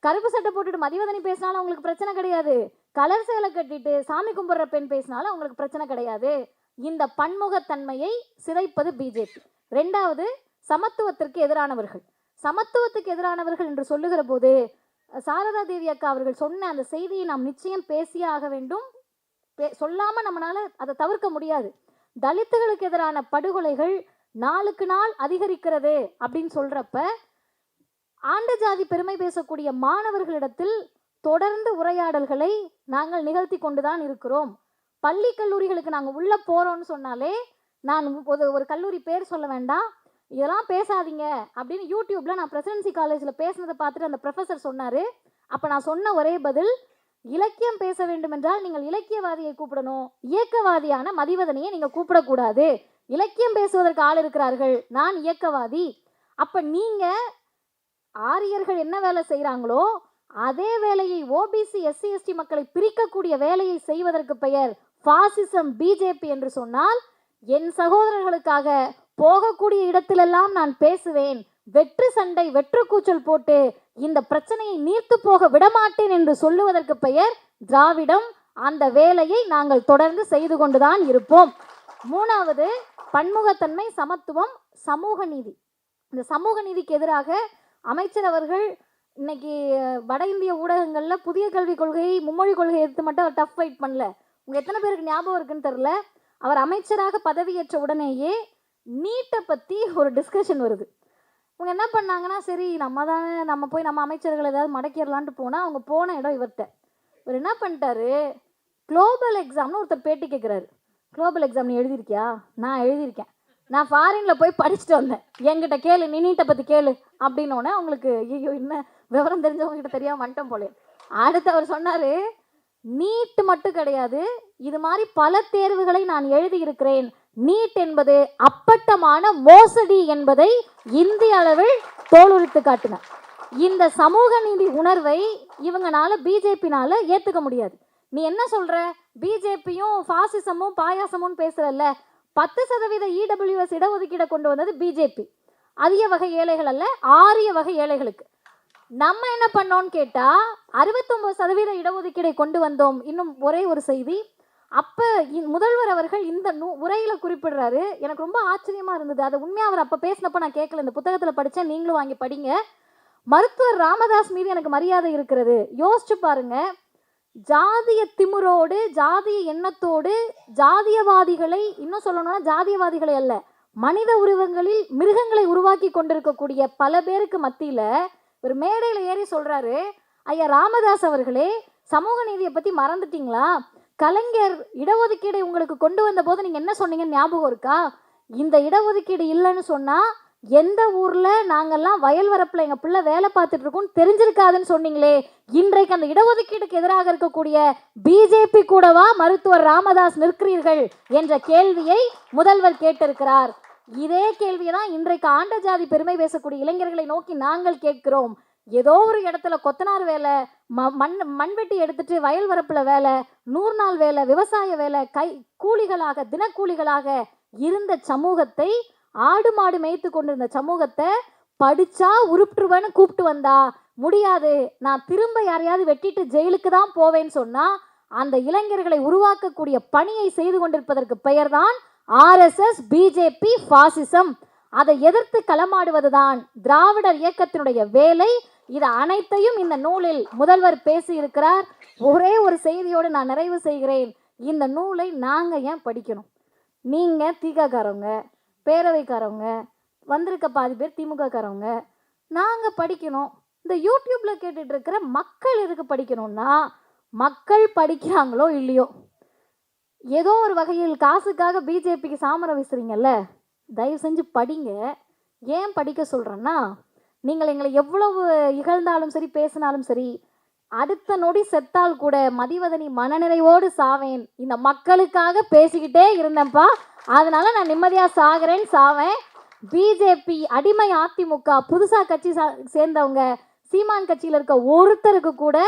கருப்பு சட்டை போட்டுட்டு மதிவதனி பேசினாலும் அவங்களுக்கு பிரச்சனை கிடையாது. கலர் சேலை கட்டிட்டு சாமி கும்பிட்ற பெண் பேசினாலும் அவங்களுக்கு பிரச்சனை கிடையாது. இந்த பன்முகத்தன்மையை சிதைப்பது பிஜேபி. 2வது, சமத்துவத்திற்கு எதிரானவர்கள். சமத்துவத்துக்கு எதிரானவர்கள் என்று சொல்லுகிற போது சாரதா தேவி அக்கா அவர்கள் சொன்ன அந்த செய்தியை நாம் நிச்சயம் பேசியே ஆக வேண்டும். சொல்லாமல் நம்மளால அதை தவிர்க்க முடியாது. தலித்துகளுக்கு எதிரான படுகொலைகள் நாளுக்கு நாள் அதிகரிக்கிறது அப்படின்னு சொல்றப்ப ஆண்ட ஜாதி பெருமை பேசக்கூடிய மாணவர்களிடத்தில் தொடர்ந்து உரையாடல்களை நாங்கள் நிகழ்த்தி கொண்டுதான் இருக்கிறோம். பள்ளி கல்லூரிகளுக்கு நாங்கள் உள்ள போறோம்னு சொன்னாலே, நான் ஒரு கல்லூரி பேர் சொல்ல வேண்டாம், இதெல்லாம் பேசாதீங்க அப்படின்னு யூடியூப்ல நான் பிரசிடென்சி காலேஜில் பேசினதை பார்த்துட்டு அந்த ப்ரொஃபஸர் சொன்னார். அப்போ நான் சொன்ன ஒரே பதில், இலக்கியம் பேச வேண்டும் என்றால் நீங்கள் இலக்கியவாதியை கூப்பிடணும், இயக்கவாதியான மதிவதனையை நீங்கள் கூப்பிடக்கூடாது. இலக்கியம் பேசுவதற்கு ஆள் இருக்கிறார்கள், நான் இயக்கவாதி. அப்போ நீங்கள் ஆரியர்கள் என்ன வேலை செய்கிறாங்களோ அதே வேலையை ஓபிசி எஸ்சி எஸ்டி மக்களை பிரிக்கக்கூடிய வேலையை செய்வதற்கு பெயர் பாசிசம் பிஜேபி என்று சொன்னால், என் சகோதரர்களுக்காக போகக்கூடிய இடத்திலெல்லாம் நான் பேசுவேன். வெற்று சண்டை வெற்று கூச்சல் போட்டு இந்த பிரச்சனையை நீர்த்து போக விடமாட்டேன் என்று சொல்லுவதற்கு பெயர் திராவிடம். அந்த வேலையை நாங்கள் தொடர்ந்து செய்து கொண்டுதான் இருப்போம். 3வது, பன்முகத்தன்மை, சமத்துவம், சமூக நீதி. இந்த சமூக நீதிக்கு எதிராக அமைச்சர் அவர்கள் இன்னைக்கு வட இந்திய ஊடகங்களில் புதிய கல்விக் கொள்கையை, மும்மொழி கொள்கையை எடுத்து மட்டும் அவர் டஃப் ஃபைட் பண்ணல. உங்கள் எத்தனை பேருக்கு ஞாபகம் இருக்குன்னு தெரில, அவர் அமைச்சராக பதவியேற்ற உடனேயே நீட்டை பற்றி ஒரு டிஸ்கஷன் வருது. அவங்க என்ன பண்ணாங்கன்னா, சரி நம்ம போய் நம்ம அமைச்சர்கள் ஏதாவது மடக்கிடலான்ட்டு போனால் அவங்க போன இடம் இவர்கிட்ட. இவர் என்ன பண்ணிட்டாரு, குளோபல் எக்ஸாம்னு ஒருத்தர் பேட்டி கேட்குறாரு. குளோபல் எக்ஸாம் நீ எழுதியிருக்கியா? நான் எழுதியிருக்கேன், நான் ஃபாரினில் போய் படிச்சுட்டு வந்தேன், என்கிட்ட கேளு, நீ நீட்டை பற்றி கேளு அப்படின்னோடனே அவங்களுக்கு ஐயோ என்ன விவரம் தெரிஞ்சவங்ககிட்ட தெரியாமல் வந்துட்டோம் போலே. அடுத்து அவர் சொன்னார், நீட் மட்டும் கிடையாது, இது மாதிரி பல தேர்வுகளை நான் எழுதியிருக்கிறேன். நீட் என்பது அப்பட்டமான மோசடி என்பதை இந்திய அளவில் தோலுரித்து காட்டினார். இந்த சமூக நீதி உணர்வை இவங்கனால பிஜேபினால ஏற்றுக்க முடியாது. நீ என்ன சொல்ற, பிஜேபியும் பாசிசமும் பாயாசமும் பேசுறல்ல, 10% இடபிள்யூஎஸ் இடஒதுக்கீடை கொண்டு வந்தது பிஜேபி. அதிக வகை ஏழைகள் அல்ல, ஆரிய வகை ஏழைகளுக்கு. நம்ம என்ன பண்ணோம்னு கேட்டா 69% இடஒதுக்கீடை கொண்டு வந்தோம். இன்னும் ஒரே ஒரு செய்தி, அப்போ முதல்வர் அவர்கள் இந்த உரையில் குறிப்பிடுறாரு, எனக்கு ரொம்ப ஆச்சரியமாக இருந்தது. அது உண்மையாக அவர் அப்போ பேசினப்போ நான் கேட்கல, இந்த புத்தகத்தில் படித்தேன், நீங்களும் வாங்கி படிங்க. மருத்துவர் ராமதாஸ் மீது எனக்கு மரியாதை இருக்கிறது. யோசிச்சு பாருங்க, ஜாதிய திமிரோடு ஜாதிய எண்ணத்தோடு ஜாதியவாதிகளை, இன்னும் சொல்லணும்னா ஜாதியவாதிகளை அல்ல, மனித உருவங்களில் மிருகங்களை உருவாக்கி கொண்டிருக்கக்கூடிய பல பேருக்கு மத்தியில் ஒரு மேடையில் ஏறி சொல்கிறாரு, ஐயா ராமதாஸ் அவர்களே, சமூக நீதியை பற்றி மறந்துட்டீங்களா? கலைஞர் இடஒதுக்கீடை உங்களுக்கு கொண்டு வந்த போது நீங்கள் என்ன சொன்னீங்கன்னு ஞாபகம் இருக்கா? இந்த இடஒதுக்கீடு இல்லைன்னு சொன்னால் எந்த ஊரில் நாங்கள்லாம் வயல் வரப்பில் எங்கள் பிள்ளை வேலை பார்த்துட்டு இருக்கோம்னு தெரிஞ்சிருக்காதுன்னு சொன்னீங்களே. இன்றைக்கு அந்த இடஒதுக்கீடுக்கு எதிராக இருக்கக்கூடிய பிஜேபி கூடவா மருத்துவர் ராமதாஸ் நிற்கிறீர்கள் என்ற கேள்வியை முதல்வர் கேட்டிருக்கிறார். இதே கேள்வியை தான் இன்றைக்கு ஆண்ட ஜாதி பெருமை பேசக்கூடிய இளைஞர்களை நோக்கி நாங்கள் கேட்கிறோம். ஏதோ ஒரு இடத்துல கொத்தனார் வேலை, மண்வெட்டி எடுத்துட்டு வயல் வரப்பில் வேலை, 100 நாள் வேலை, விவசாய வேலை, கூலிகளாக தினக்கூலிகளாக இருந்த சமூகத்தை ஆடு மாடு மேய்த்து கொண்டிருந்த சமூகத்தை படிச்சா உருப்பிட்டுருவேன்னு கூப்பிட்டு வந்தா முடியாது, நான் திரும்ப யாரையாவது வெட்டிட்டு ஜெயிலுக்கு தான் போவேன்னு சொன்னா அந்த இளைஞர்களை உருவாக்கக்கூடிய பணியை செய்து கொண்டிருப்பதற்கு பெயர்தான் RSS, BJP, பாசிசம். அதை எதிர்த்து களமாடுவதுதான் திராவிடர் இயக்கத்தினுடைய வேலை. இது அனைத்தையும் இந்த நூலில் முதல்வர் பேசி இருக்கிறார். ஒரே ஒரு செய்தியோடு நான் நிறைவு செய்கிறேன். இந்த நூலை நாங்க ஏன் படிக்கணும்? நீங்க திகாக்காரவங்க, பேரவைக்காரவங்க, வந்திருக்க பாதி பேர் திமுகக்காரவங்க, நாங்க படிக்கணும். இந்த யூடியூப்ல கேட்டுட்டு இருக்கிற மக்கள் எதுக்கு படிக்கணும்னா, மக்கள் படிக்கிறாங்களோ இல்லையோ, ஏதோ ஒரு வகையில் காசுக்காக பிஜேபிக்கு சாமரம் வீசுறீங்கல்ல, தயவு செஞ்சு படிங்க. ஏன் படிக்க சொல்கிறேன்னா, நீங்கள் எங்களை எவ்வளவு இகழ்ந்தாலும் சரி, பேசினாலும் சரி, அடுத்த நொடி செத்தால் கூட மதிவதனி மனநிறைவோடு சாவேன். இந்த மக்களுக்காக பேசிக்கிட்டே இருந்தேன்ப்பா, அதனால நான் நிம்மதியாக சாகிறேன், சாவேன். பிஜேபி, அடிமை அதிமுக, புதுசாக கட்சி சேர்ந்தவங்க, சீமான் கட்சியில் இருக்க ஒருத்தருக்கு கூட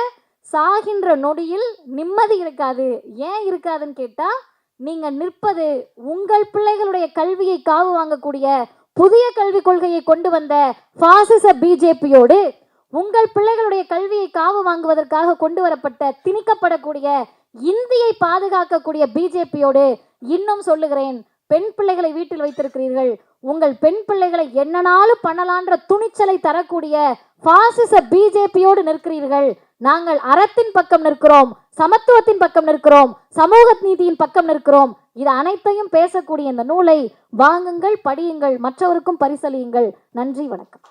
சாகின்ற நொடியில் நிம்மதி இருக்காது. ஏன் இருக்காதுன்னு கேட்டால், நீங்கள் நிற்பது உங்கள் பிள்ளைகளுடைய கல்வியை காவு வாங்கக்கூடிய புதிய கல்விக் கொள்கையை கொண்டு வந்த பாசிச பிஜேபியோடு, உங்கள் பிள்ளைகளுடைய கல்வியை காவு வாங்குவதற்காக கொண்டு வரப்பட்ட திணிக்கப்படக்கூடிய இந்தியை பாதுகாக்கக்கூடிய பிஜேபியோடு. இன்னும் சொல்லுகிறேன், பெண் பிள்ளைகளை வீட்டில் வைத்திருக்கிறீர்கள், உங்கள் பெண் பிள்ளைகளை என்னனாலும் பண்ணலான்ற துணிச்சலை தரக்கூடிய பாசிச பிஜேபியோடு நிற்கிறீர்கள். நாங்கள் அறத்தின் பக்கம் நிற்கிறோம், சமத்துவத்தின் பக்கம் நிற்கிறோம், சமூக நீதியின் பக்கம் நிற்கிறோம். இது அனைத்தையும் பேசக்கூடிய இந்த நூலை வாங்குங்கள், படியுங்கள், மற்றவருக்கும் பரிசளியுங்கள். நன்றி, வணக்கம்.